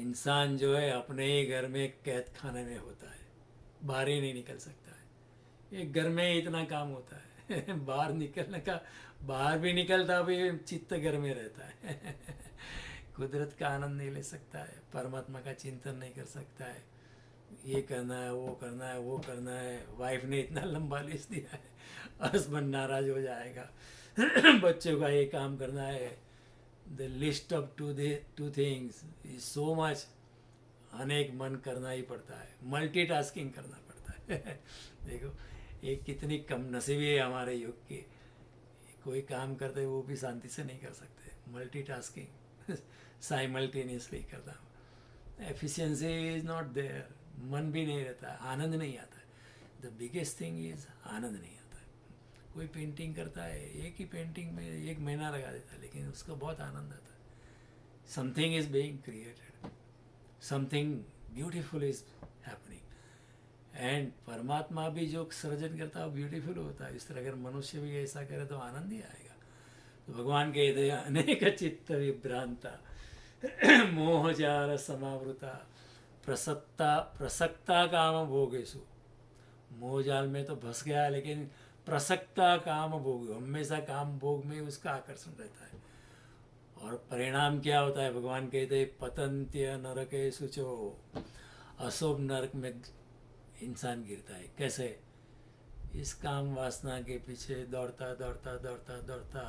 S1: इंसान जो है अपने ही घर में कैद खाने में होता है, बाहर ही नहीं निकल सकता है। ये घर में ही इतना काम होता है बाहर निकलने का, बाहर भी निकलता भी चित्त घर में रहता है कुदरत का आनंद नहीं ले सकता है, परमात्मा का चिंतन नहीं कर सकता है, ये करना है वो करना है वो करना है। वाइफ ने इतना लंबा लिस्ट दिया है, हस्बैंड नाराज हो जाएगा बच्चों का ये काम करना है, the list of two things is so much, अनेक मन करना ही पड़ता है, मल्टीटास्किंग करना पड़ता है देखो ये कितनी कम नसीबी है हमारे युग की। कोई काम करते हैं वो भी शांति से नहीं कर सकते, मल्टीटास्किंग साइमल्टेनियसली करना, एफिशिएंसी इज नॉट देयर, मन भी नहीं रहता है, आनंद नहीं आता है। द बिगेस्ट थिंग इज आनंद नहीं आता है। कोई पेंटिंग करता है, एक ही पेंटिंग में 1 महीना लगा देता है, लेकिन उसको बहुत आनंद आता है। Something is being created, something beautiful is happening. And परमात्मा भी जो सृजन करता है वो ब्यूटीफुल होता है। इस तरह अगर मनुष्य भी ऐसा करे तो आनंद ही आएगा। तो भगवान कहते हैं अनेक चित्त विभ्रांता मोहजाल समावृता प्रसक्ता काम भोगेशु। मोहजाल में तो फंस गया, लेकिन प्रसक्ता काम भोग, हमेशा काम भोग में उसका आकर्षण रहता है। और परिणाम क्या होता है, भगवान कहते हैं पतंत्य नरके सुचो, अशुभ नरक में इंसान गिरता है। कैसे? इस काम वासना के पीछे दौड़ता दौड़ता दौड़ता दौड़ता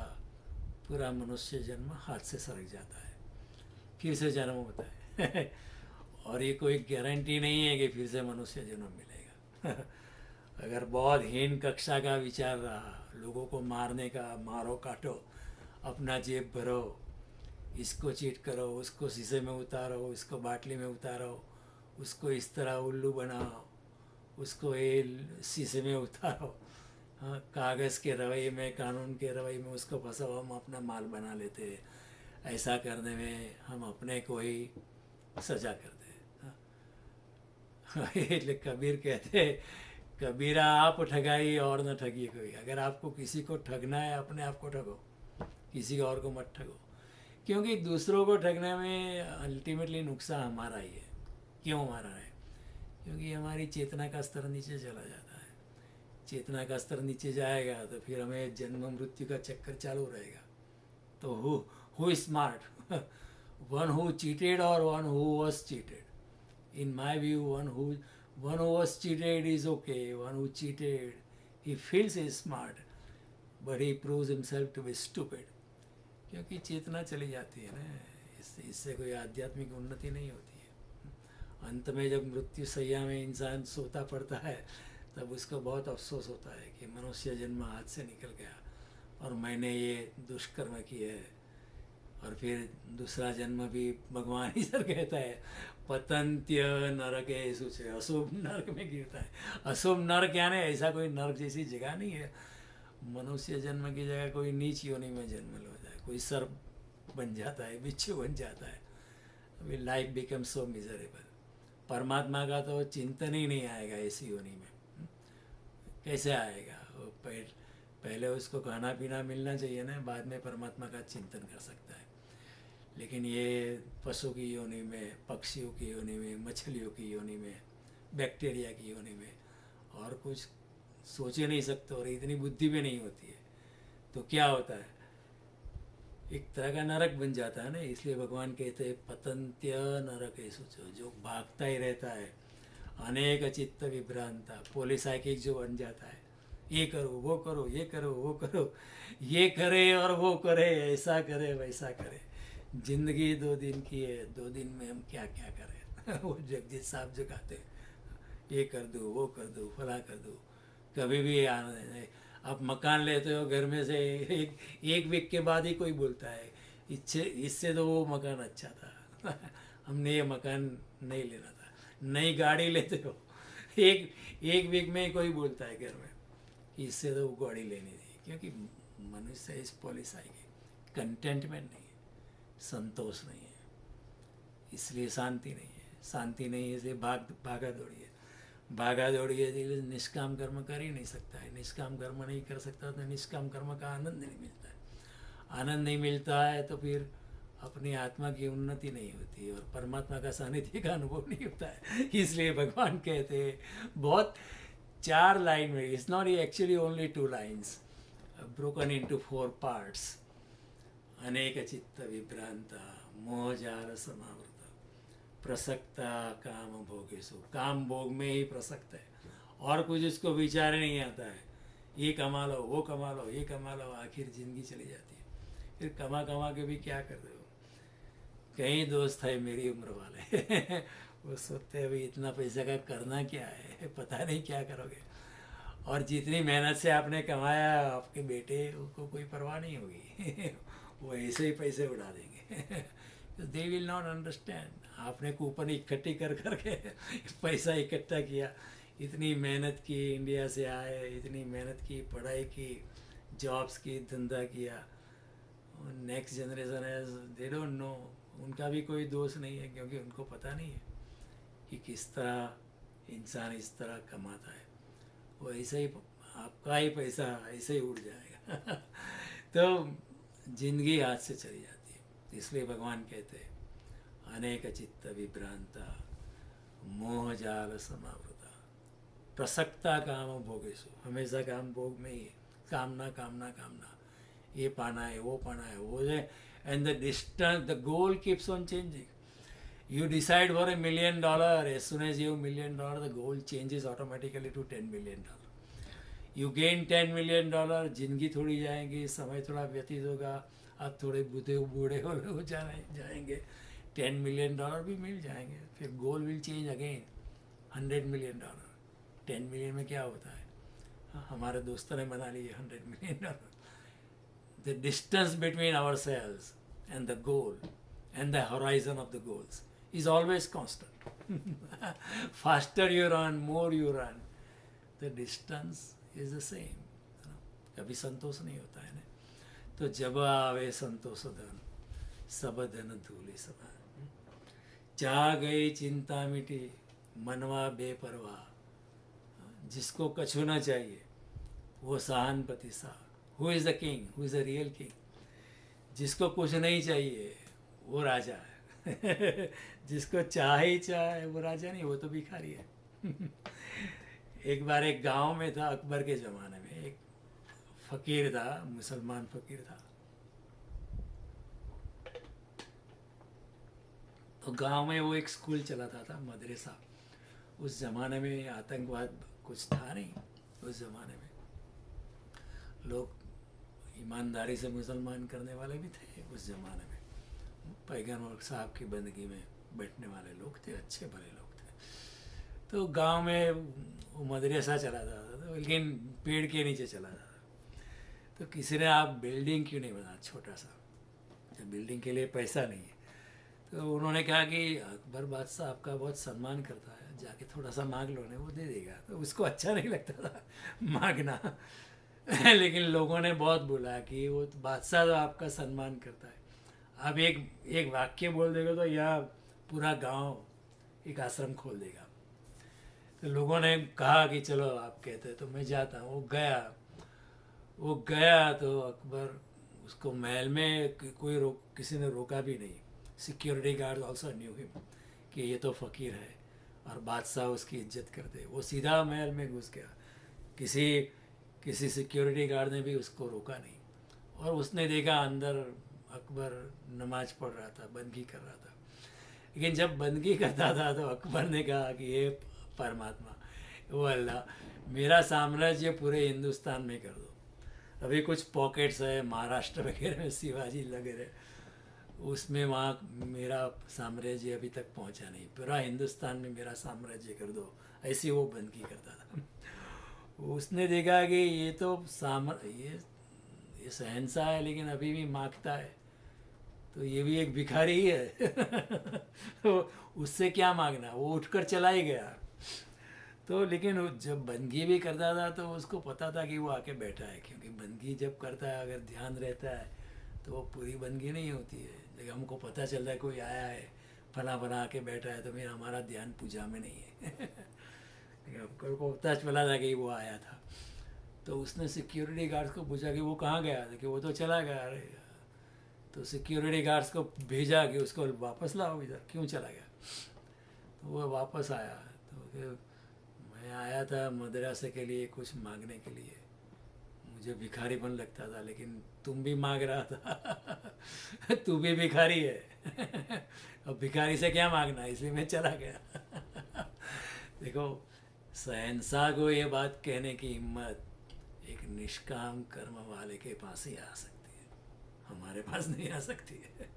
S1: पूरा मनुष्य जन्म हाथ से सरक जाता है, फिर से जन्म होता है और ये कोई गारंटी नहीं है कि फिर से मनुष्य जन्म मिलेगा अगर बहुत हीन कक्षा का विचार रहा, लोगों को मारने का, मारो काटो, अपना जेब भरो, इसको चीट करो, उसको शीशे में उतारो, इसको बाटली में उतारो, उसको इस तरह उल्लू बनाओ, उसको ये शीशे में उतारो, हाँ, कागज़ के रवैये में, कानून के रवैये में उसको फंसाओ, हम अपना माल बना लेते हैं। ऐसा करने में हम अपने को ही सजा करते हैं। हाँ। इसलिए कबीर कहते हैं, कबीरा आप ठगाई और न ठगिए कोई। अगर आपको किसी को ठगना है, अपने आप को ठगो, किसी और को मत ठगो, क्योंकि दूसरों को ठगने में अल्टीमेटली नुकसान हमारा ही है। क्यों हमारा है? क्योंकि हमारी चेतना का स्तर नीचे चला जाता है। चेतना का स्तर नीचे जाएगा तो फिर हमें जन्म मृत्यु का चक्कर चालू रहेगा। तो who is smart, one who cheated और one who was cheated? In my view one who was cheated is okay, one who cheated he feels is smart but he proves himself to be stupid. क्योंकि चेतना चली जाती है ना, इससे कोई आध्यात्मिक उन्नति नहीं होती है। अंत में जब मृत्यु सैया में इंसान सोता पड़ता है तब उसको बहुत अफसोस होता है कि मनुष्य जन्म हाथ से निकल गया और मैंने ये दुष्कर्म किए है। और फिर दूसरा जन्म भी भगवान ही सर कहता है पतंत्य नरके सुचे, अशुभ नरक में गिरता है। अशुभ नरक यानी ऐसा कोई नरक जैसी जगह नहीं है। मनुष्य जन्म की जगह कोई नीच योनि में जन्म हो जाए, कोई सर्प बन जाता है, बिच्छू बन जाता है। अभी लाइफ बिकम सो मिजरेबल। परमात्मा का तो चिंतन ही नहीं आएगा ऐसी योनि में। कैसे आएगा वो? पहले उसको खाना पीना मिलना चाहिए ना, बाद में परमात्मा का चिंतन कर सकता है। लेकिन ये पशु की योनि में, पक्षियों की योनि में, मछलियों की योनि में, बैक्टीरिया की योनि में, और कुछ सोच ही नहीं सकते और इतनी बुद्धि भी नहीं होती है, तो क्या होता है? एक तरह का नरक बन जाता है ना। इसलिए भगवान कहते हैं पतंत्य नरक है सोचो, जो भागता ही रहता है, अनेक चित्त विभ्रांता, पोलिसाइकिक जो बन जाता है, ये करो वो करो, ये करो वो करो, ये करे और वो करे, ऐसा करे वैसा करे। जिंदगी 2 दिन की है, 2 दिन में हम क्या क्या करें? वो जगजीत साहब जो कहते हैं, ये कर दो वो कर दो फला कर दो, कभी भी आना। आप मकान लेते हो घर में से एक वीक के बाद ही कोई बोलता है इससे इससे तो वो मकान अच्छा था। हमने ये मकान नहीं लेना था। नई गाड़ी लेते हो, एक वीक में ही कोई बोलता है घर में कि इससे तो वो गाड़ी लेनी थी। क्योंकि मनुष्य इस पॉलिस आएगी, कंटेंटमेंट नहीं है, संतोष नहीं है, इसलिए शांति नहीं है। शांति नहीं है इसलिए भागा दौड़ी है। भागा दौड़ी है इसलिए निष्काम कर्म कर ही नहीं सकता है। निष्काम कर्म नहीं कर सकता तो निष्काम कर्म का आनंद नहीं मिलता है। आनंद नहीं मिलता है तो फिर अपनी आत्मा की उन्नति नहीं होती और परमात्मा का सानिध्य का अनुभव नहीं होता है। इसलिए भगवान कहते हैं बहुत 4 लाइन में, it's not actually only 2 lines, broken into 4 parts. अनेक चित्त विभ्रांता मोहजाल समावृत प्रसक्ता काम भोगेशु, काम भोग में ही प्रसक्त है और कुछ उसको विचार नहीं आता है। ये कमा लो वो कमा लो ये कमा लो, आखिर जिंदगी चली जाती है। फिर कमा कमा के भी क्या कर रहे हो? कई दोस्त है मेरी उम्र वाले वो सोचते हैं भाई इतना पैसा का करना क्या है, पता नहीं क्या करोगे। और जितनी मेहनत से आपने कमाया आपके बेटे को कोई परवाह नहीं होगी वो ऐसे ही पैसे उड़ा देंगे। They will not understand. आपने कूपन इकट्ठी कर करके पैसा इकट्ठा किया, इतनी मेहनत की, इंडिया से आए, इतनी मेहनत की, पढ़ाई की, जॉब्स की, धंधा किया। नेक्स्ट जनरेशन है दे डोंट नो। उनका भी कोई दोष नहीं है क्योंकि उनको पता नहीं है कि किस तरह इंसान इस तरह कमाता है। वो ऐसे ही आपका ही पैसा ऐसे ही उड़ जाएगा। तो जिंदगी हाथ से चली जाती है। इसलिए भगवान कहते हैं अनेक चित्त विभ्रांता मोह जाल समावृता प्रसक्ता काम भोगेशु, हमेशा काम भोग में ही है। कामना कामना कामना, ये पाना है वो पाना है वो है। And the distance the goal keeps on changing. You decide for $1 million, as soon as you have $1 million, the goal changes automatically to $10 million. You gain $10 million, जिंदगी थोड़ी जाएंगी, समय थोड़ा व्यतीत होगा, आप थोड़े बूढ़े हो जाएंगे, $10 million भी मिल जाएंगे। फिर goal will change again, $100 million। 10 million में क्या होता है? हमारे दोस्तों ने बना लिए $100 million। The distance between ourselves and the goal and the horizon of the goals is always constant। Faster you run, more you run, the distance is the same। कभी संतोष नहीं होता है ना। तो जब आवे संतोष धन, सब धन धूलि समान। चाह गई चिंता मिटी, मनवा बेपरवाह। जिसको कछु ना चाहिए वो सहानुभूति सा। Who is the king, who is the real king? जिसको कुछ नहीं चाहिए वो राजा है। जिसको चाह ही चाहे वो राजा नहीं, वो तो भिखारी है। एक बार एक गांव में था, अकबर के ज़माने में एक फ़कीर था, मुसलमान फ़कीर था। तो गांव में वो एक स्कूल चलाता था, मदरसा। उस ज़माने में आतंकवाद कुछ था नहीं। उस ज़माने में लोग ईमानदारी से मुसलमान करने वाले भी थे। उस ज़माने में पैगम्बर साहब की बंदगी में बैठने वाले लोग थे, अच्छे भले लोग थे। तो गांव में वो मदरसा चलाता था, लेकिन पेड़ के नीचे चलाता था। तो किसी ने आप बिल्डिंग क्यों नहीं बना छोटा सा, जब बिल्डिंग के लिए पैसा नहीं है। तो उन्होंने कहा कि अकबर बादशाह आपका बहुत सम्मान करता है, जाके थोड़ा सा मांग लो ना, वो दे देगा। तो उसको अच्छा नहीं लगता था मांगना। लेकिन लोगों ने बहुत बोला कि वो बादशाह तो आपका सम्मान करता है, आप एक एक वाक्य बोल देगा तो यह पूरा गांव एक आश्रम खोल देगा। तो लोगों ने कहा कि चलो आप कहते तो मैं जाता हूँ। वो गया तो अकबर उसको महल में किसी ने रोका भी नहीं। Security guard also knew him कि ये तो फ़कीर है और बादशाह उसकी इज्जत करते। वो सीधा महल में घुस गया। किसी किसी सिक्योरिटी गार्ड ने भी उसको रोका नहीं। और उसने देखा अंदर अकबर नमाज पढ़ रहा था, बंदगी कर रहा था। लेकिन जब बंदगी करता था तो अकबर ने कहा कि ये परमात्मा, वो अल्लाह, मेरा साम्राज्य पूरे हिंदुस्तान में कर दो। अभी कुछ पॉकेट्स है महाराष्ट्र वगैरह में शिवाजी लगे रहे, उसमें वहाँ मेरा साम्राज्य अभी तक पहुँचा नहीं, पूरा हिंदुस्तान में मेरा साम्राज्य कर दो। ऐसी वो बंदगी करता था। उसने देखा कि ये तो ये शहंशाह है लेकिन अभी भी मांगता है, तो ये भी एक भिखारी ही है। तो उससे क्या मांगना, वो उठकर चला ही गया। तो लेकिन वो जब बंदगी भी करता था तो उसको पता था कि वो आके बैठा है, क्योंकि बंदगी जब करता है अगर ध्यान रहता है तो वो पूरी बंदगी नहीं होती है। लेकिन हमको पता चलता है कोई आया है फला फला आके बैठा है तो फिर हमारा ध्यान पूजा में नहीं है। लेकिन हमको पता चला था कि वो आया था। तो उसने सिक्योरिटी गार्ड्स को पूछा कि वो कहाँ गया था, कि वो तो चला गया। अरे, तो सिक्योरिटी गार्ड्स को भेजा कि उसको वापस लाओ इधर, क्यों चला गया। तो वो वापस आया तो फिर मैं आया था मदरसे के लिए कुछ मांगने के लिए, मुझे भिखारीपन लगता था, लेकिन तुम भी मांग रहा था। तू भी भिखारी है। अब भिखारी से क्या मांगना, इसलिए मैं चला गया। देखो, शहंशाह को ये बात कहने की हिम्मत एक निष्काम कर्म वाले के पास ही आ सकती है, हमारे पास नहीं आ सकती है।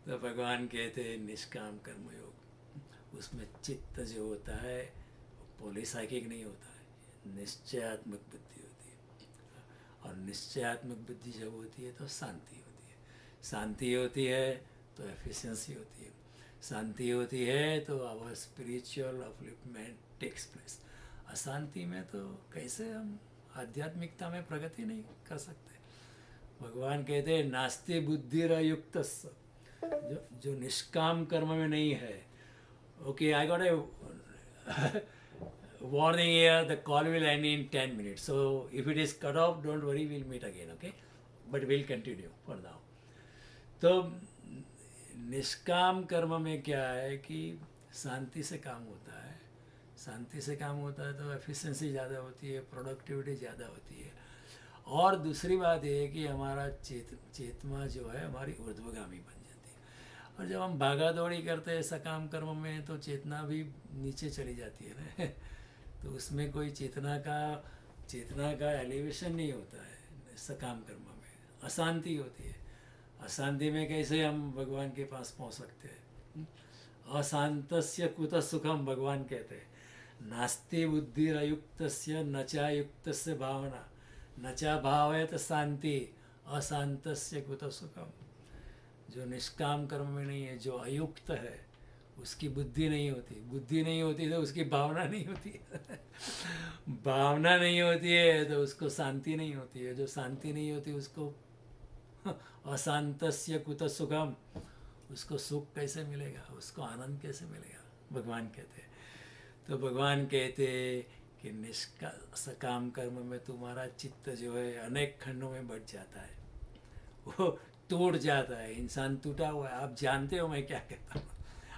S1: तो भगवान कहते हैं निष्काम कर्म योग, उसमें चित्त जो होता है पॉलीसाइकिक नहीं होता है, निश्चयात्मक बुद्धि होती है। और निश्चयात्मक बुद्धि जब होती है तो शांति होती है, शांति होती है तो एफिशिएंसी होती है, शांति होती है तो our spiritual upliftment takes place. अशांति में तो कैसे हम आध्यात्मिकता में प्रगति नहीं कर सकते। भगवान कहते हैं नास्ति बुद्धिरयुक्त, जो निष्काम कर्म में नहीं है। Okay, I got a warning here, the call will end in 10 minutes. So if it is cut off, don't worry, we'll meet again, okay? But we'll continue for now. तो निष्काम कर्म में क्या है कि शांति से काम होता है, शांति से काम होता है तो एफिशिएंसी ज़्यादा होती है, प्रोडक्टिविटी ज़्यादा होती है। और दूसरी बात ये है कि हमारा चेतना जो है हमारी ऊर्ध्वगामी बन जाती है। और जब हम भागा दौड़ी करते हैं सकाम कर्म में तो चेतना भी नीचे चली जाती है ना। तो उसमें कोई चेतना का एलिवेशन नहीं होता है सकाम कर्म में, अशांति होती है। अशांति में कैसे हम भगवान के पास पहुंच सकते हैं। अशांतस्य कुतः सुखम, भगवान कहते हैं नास्ति बुद्धिरयुक्तस्य न चायुक्तस्य भावना न चा भावयत शांति अशांतस्य कुतः सुखम। जो निष्काम कर्म में नहीं है, जो अयुक्त है, उसकी बुद्धि नहीं होती, बुद्धि नहीं होती तो उसकी भावना नहीं होती। भावना नहीं होती है तो उसको शांति नहीं होती है, जो शांति नहीं होती उसको अशांतस्य कुतः सुखम, उसको सुख कैसे मिलेगा, उसको आनंद कैसे मिलेगा, भगवान कहते हैं। तो भगवान कहते कि सकाम कर्म में तुम्हारा चित्त जो है अनेक खंडों में बढ़ जाता है, वो टूट जाता है। इंसान टूटा हुआ है, आप जानते हो मैं क्या कहता हूँ।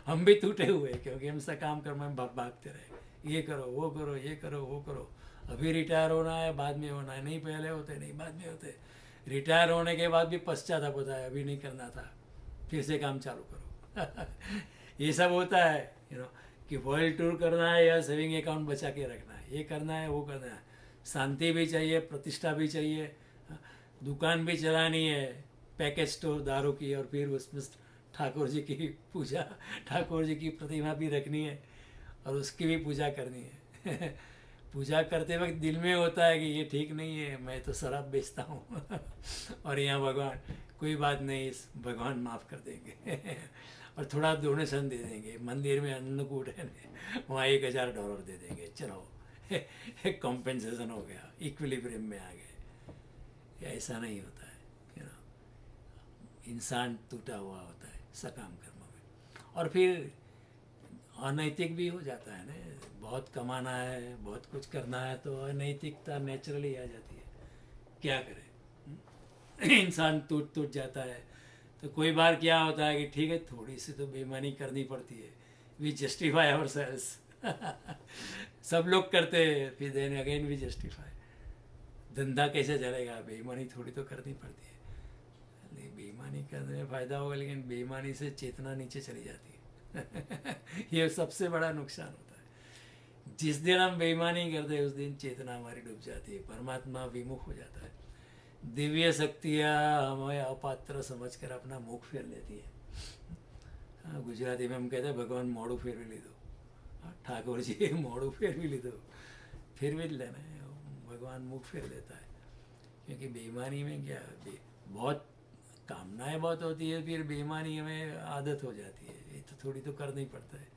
S1: हम भी टूटे हुए हैं क्योंकि हम सकाम कर्म में भागते रहे, ये करो वो करो ये करो वो करो। अभी रिटायर होना है, बाद में होना है, नहीं पहले होते नहीं बाद में होते। रिटायर होने के बाद भी पश्चाताप होता है, अभी नहीं करना था, फिर से काम चालू करो। ये सब होता है कि वर्ल्ड टूर करना है या सेविंग अकाउंट बचा के रखना है, ये करना है वो करना है। शांति भी चाहिए, प्रतिष्ठा भी चाहिए, दुकान भी चलानी है, पैकेज स्टोर दारू की, और फिर उसमें ठाकुर जी की पूजा, ठाकुर जी की प्रतिमा भी रखनी है और उसकी भी पूजा करनी है। पूजा करते वक्त दिल में होता है कि ये ठीक नहीं है, मैं तो शराब बेचता हूँ। और यहाँ भगवान कोई बात नहीं, भगवान माफ़ कर देंगे। और थोड़ा डोनेशन दे देंगे, मंदिर में अन्नकूट है वहाँ $1000 दे देंगे, चलो एक कॉम्पेंसेशन हो गया, इक्विलिब्रियम में आ गए। ऐसा नहीं होता है। इंसान टूटा हुआ होता है सकाम कर्म में। और फिर अनैतिक भी हो जाता है ना, बहुत कमाना है, बहुत कुछ करना है, तो अनैतिकता नेचुरली आ जाती है। क्या करें इंसान टूट जाता है। तो कोई बार क्या होता है कि ठीक है थोड़ी सी तो बेईमानी करनी पड़ती है, वी जस्टिफाई आवर सेल्स सब लोग करते हैं, फिर देन अगेन वी जस्टिफाई। धंधा कैसे चलेगा, बेईमानी थोड़ी तो करनी पड़ती है। नहीं, बेईमानी करने में फ़ायदा होगा, लेकिन बेईमानी से चेतना नीचे चली जाती है ये सबसे बड़ा नुकसान होता है। जिस दिन हम बेईमानी करते हैं उस दिन चेतना हमारी डूब जाती है, परमात्मा विमुख हो जाता है। दिव्य शक्तियाँ हमें अपात्र समझकर अपना मुख फेर लेती है। हाँ, गुजराती में हम कहते हैं भगवान मोड़ू फेरवी लीधो। ठाकुर जी मोड़ू फेरवी लीधो, फिर भी लेना है, भगवान मुख फेर लेता है। क्योंकि बेईमानी में क्या, बहुत कामनाएं बहुत होती है, फिर बेईमानी हमें आदत हो जाती है, ये तो थोड़ी तो करना ही पड़ता है।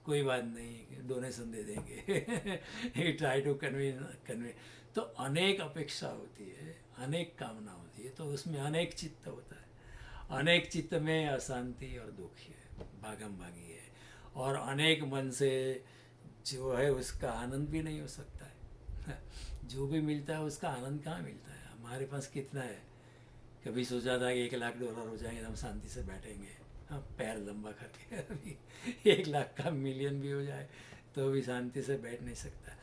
S1: कोई बात नहीं, डोनेशन दे देंगे ट्राई टू कन्वे। तो अनेक अपेक्षा होती है, अनेक कामना होती है, तो उसमें अनेक चित्त होता है। अनेक चित्त में अशांति और दुख है, भागम भागी है। और अनेक मन से जो है उसका आनंद भी नहीं हो सकता है जो भी मिलता है उसका आनंद कहाँ मिलता है। हमारे पास कितना है, कभी सोचा था कि $1,00,000 हो जाएंगे तो हम शांति से बैठेंगे, हाँ पैर लंबा करके। अभी 1,00,000 का मिलियन भी हो जाए तो भी शांति से बैठ नहीं सकता।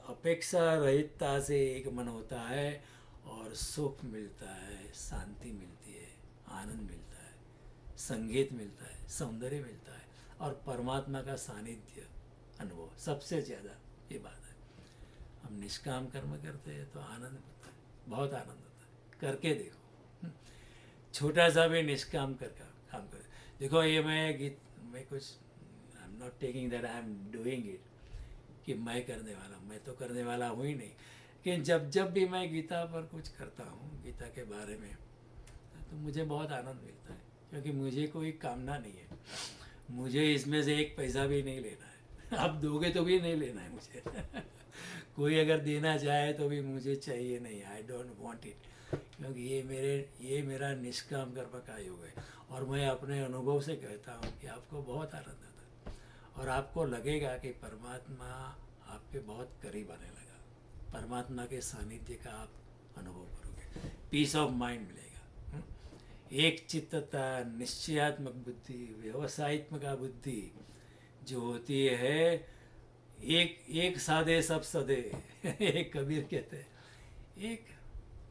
S1: अपेक्षा रहितता से एक मन होता है और सुख मिलता है, शांति मिलती है, आनंद मिलता है, संगीत मिलता है, सौंदर्य मिलता है, और परमात्मा का सानिध्य अनुभव सबसे ज़्यादा ये बात है। हम निष्काम कर्म करते हैं तो आनंद होता है, बहुत आनंद होता है। करके देखो, छोटा सा भी निष्काम कर काम कर देखो। ये मैं कुछ I am not taking that I am doing it कि मैं करने वाला, मैं तो करने वाला हूँ ही नहीं। लेकिन जब भी मैं गीता पर कुछ करता हूँ, गीता के बारे में, तो मुझे बहुत आनंद मिलता है, क्योंकि मुझे कोई कामना नहीं है, मुझे इसमें से एक पैसा भी नहीं लेना है। आप दोगे तो भी नहीं लेना है मुझे कोई अगर देना चाहे तो भी मुझे चाहिए नहीं, आई डोंट वांट इट। क्योंकि ये मेरा निष्काम कर्म का योग है। और मैं अपने अनुभव से कहता हूँ कि आपको बहुत आनंद आता है, और आपको लगेगा कि परमात्मा आपके बहुत करीब आने लगा, परमात्मा के सानिध्य का आप अनुभव करोगे, पीस ऑफ माइंड मिलेगा। एक चित्तता, निश्चयात्मक बुद्धि, व्यवसायित्मक बुद्धि जो होती है, एक साधे सब सदे एक कबीर कहते हैं, एक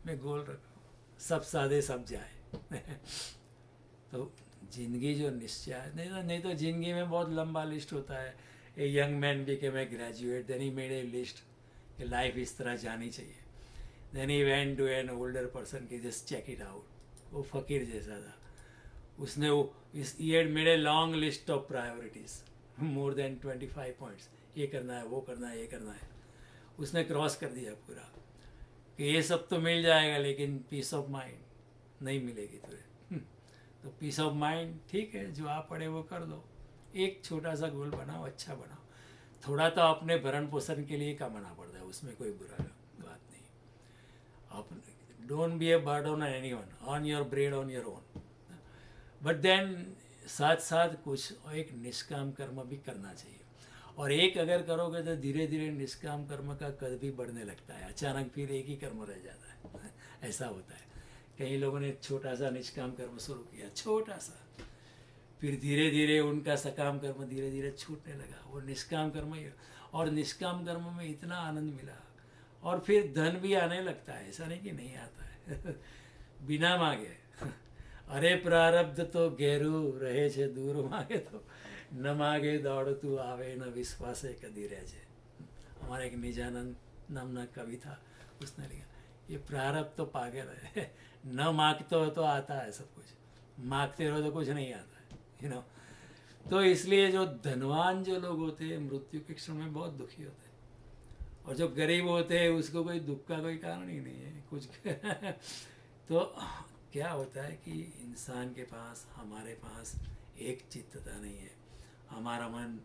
S1: में गोल रखो, सब साधे सब जाए तो जिंदगी जो निश्चय नहीं तो जिंदगी में बहुत लंबा लिस्ट होता है। A young man became a graduate, then he made a list कि लाइफ इस तरह जानी चाहिए। Then he went to an older person की जस्ट चेक इट आउट, वो फकीर जैसा था, उसने वो he had made a long list of priorities, more than 25 points, ये करना है, वो करना है, ये करना है, उसने क्रॉस कर दिया पूरा कि ये सब तो मिल जाएगा लेकिन पीस ऑफ माइंड नहीं मिलेगी तुझे। तो पीस ऑफ माइंड ठीक है, जो आप पढ़े वो कर दो, एक छोटा सा गोल बनाओ, अच्छा बनाओ, थोड़ा तो अपने भरण पोषण के लिए कमाना पड़ता है, उसमें कोई बुरा बात नहीं। आप don't be a burden on anyone, on your bread on your own, but then साथ साथ कुछ एक निष्काम कर्म भी करना चाहिए। और एक अगर करोगे तो धीरे धीरे निष्काम कर्म का कद भी बढ़ने लगता है, अचानक फिर एक ही कर्म रह जाता है ऐसा होता है। कई लोगों ने छोटा सा निष्काम कर्म शुरू किया, छोटा सा, फिर धीरे धीरे उनका सकाम कर्म धीरे धीरे छूटने लगा, वो निष्काम कर्म ही। और निष्काम कर्म में इतना आनंद मिला, और फिर धन भी आने लगता है, ऐसा नहीं कि नहीं आता है बिना मांगे। अरे प्रारब्ध तो घेरू रहे छे दूर, मांगे तो न मांगे दौड़तू आवे, न विश्वासे कदी रह जाए। हमारा एक निजानंद नामना कवि था, उसने लिखा ये प्रारब्ध तो पागल है, न मांगते हो तो आता है सब कुछ, मांगते रहो तो कुछ नहीं आता है, यू नो। तो इसलिए जो धनवान जो लोग होते हैं मृत्यु के क्षण में बहुत दुखी होते हैं, और जो गरीब होते हैं उसको कोई दुख का कोई कारण ही नहीं है कुछ तो क्या होता है कि इंसान के पास, हमारे पास एक चित्तता नहीं है, हमारा मन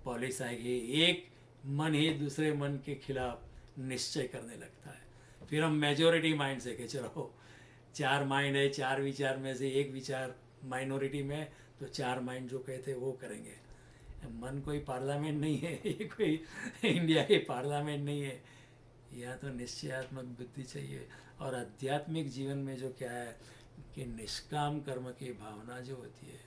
S1: पॉलिश आएगी, एक मन ही दूसरे मन के खिलाफ निश्चय करने लगता है, फिर हम मेजॉरिटी माइंड से के चलो 4 माइंड है, 4 विचार में से एक विचार माइनॉरिटी में है, तो 4 माइंड जो कहते हैं वो करेंगे। मन कोई पार्लियामेंट नहीं है, ये कोई इंडिया की पार्लियामेंट नहीं है। यहाँ तो निश्चयात्मक बुद्धि चाहिए। और आध्यात्मिक जीवन में जो क्या है कि निष्काम कर्म की भावना जो होती है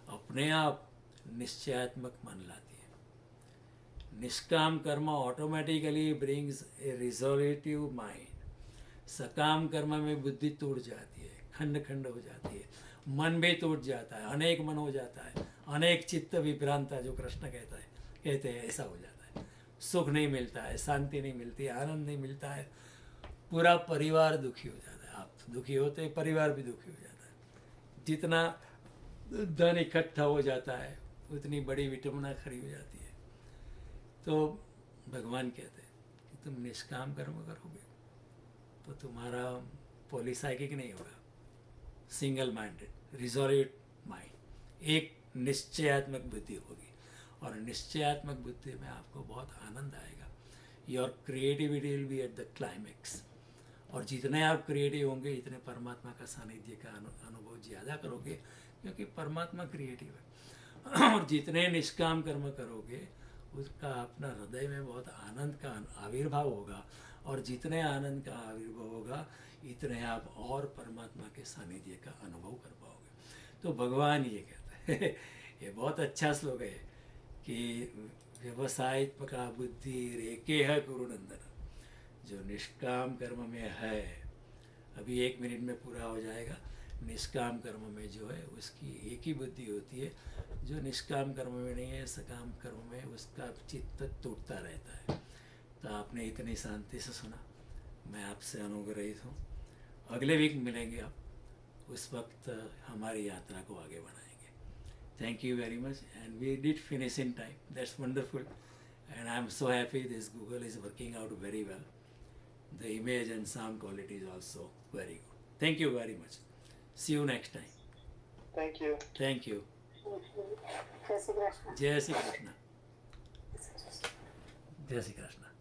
S1: अपने आप निश्चयात्मक मन लाती है। निष्काम कर्म ऑटोमेटिकली ब्रिंग्स ए रिजोल्यूटिव माइंड। सकाम कर्म में बुद्धि टूट जाती है, खंड खंड हो जाती है, मन भी टूट जाता है, अनेक मन हो जाता है, अनेक चित्त विभ्रांता जो कृष्ण कहते हैं ऐसा हो जाता है। सुख नहीं मिलता है, शांति नहीं मिलती है, आनंद नहीं मिलता है, पूरा परिवार दुखी हो जाता है। आप दुखी होते हैं, परिवार भी दुखी हो जाता है। जितना धन इकट्ठा हो जाता है उतनी बड़ी विटंबना खड़ी हो जाती है। तो भगवान कहते हैं कि तुम निष्काम कर्म करोगे तो तुम्हारा पॉलीसाइकिक नहीं होगा, सिंगल माइंडेड रिजोल्यूट माइंड, एक निश्चयात्मक बुद्धि होगी। और निश्चयात्मक बुद्धि में आपको बहुत आनंद आएगा। Your creativity will be at the climax. और जितने आप क्रिएटिव होंगे इतने परमात्मा का सानिध्य का अनुभव ज़्यादा करोगे, क्योंकि परमात्मा क्रिएटिव है। और जितने निष्काम कर्म करोगे उसका अपना हृदय में बहुत आनंद का आविर्भाव होगा। और जितने आनंद का आविर्भाव होगा इतने आप और परमात्मा के सानिध्य का अनुभव कर पाओगे। तो भगवान ये कहते हैं ये बहुत अच्छा श्लोक है कि व्यवसायित्मका बुद्धि रेके है कुरुनंदन। जो निष्काम कर्म में है, अभी 1 मिनट में पूरा हो जाएगा। निष्काम कर्म में जो है उसकी एक ही बुद्धि होती है। जो निष्काम कर्म में नहीं है, सकाम कर्म में उसका चित्त टूटता रहता है। तो आपने इतनी शांति से सुना, मैं आपसे अनुग्रहित हूँ। अगले वीक मिलेंगे आप, उस वक्त हमारी यात्रा को आगे बढ़ाएंगे। Thank you very much, and we did finish in time. That's wonderful, and I'm so happy this Google is working out very well. The image and sound quality is also very good. Thank you very much. See you next time.
S2: Thank you.
S1: Thank you.
S3: जय श्री कृष्ण।
S1: जय श्री कृष्ण। जय श्री कृष्ण।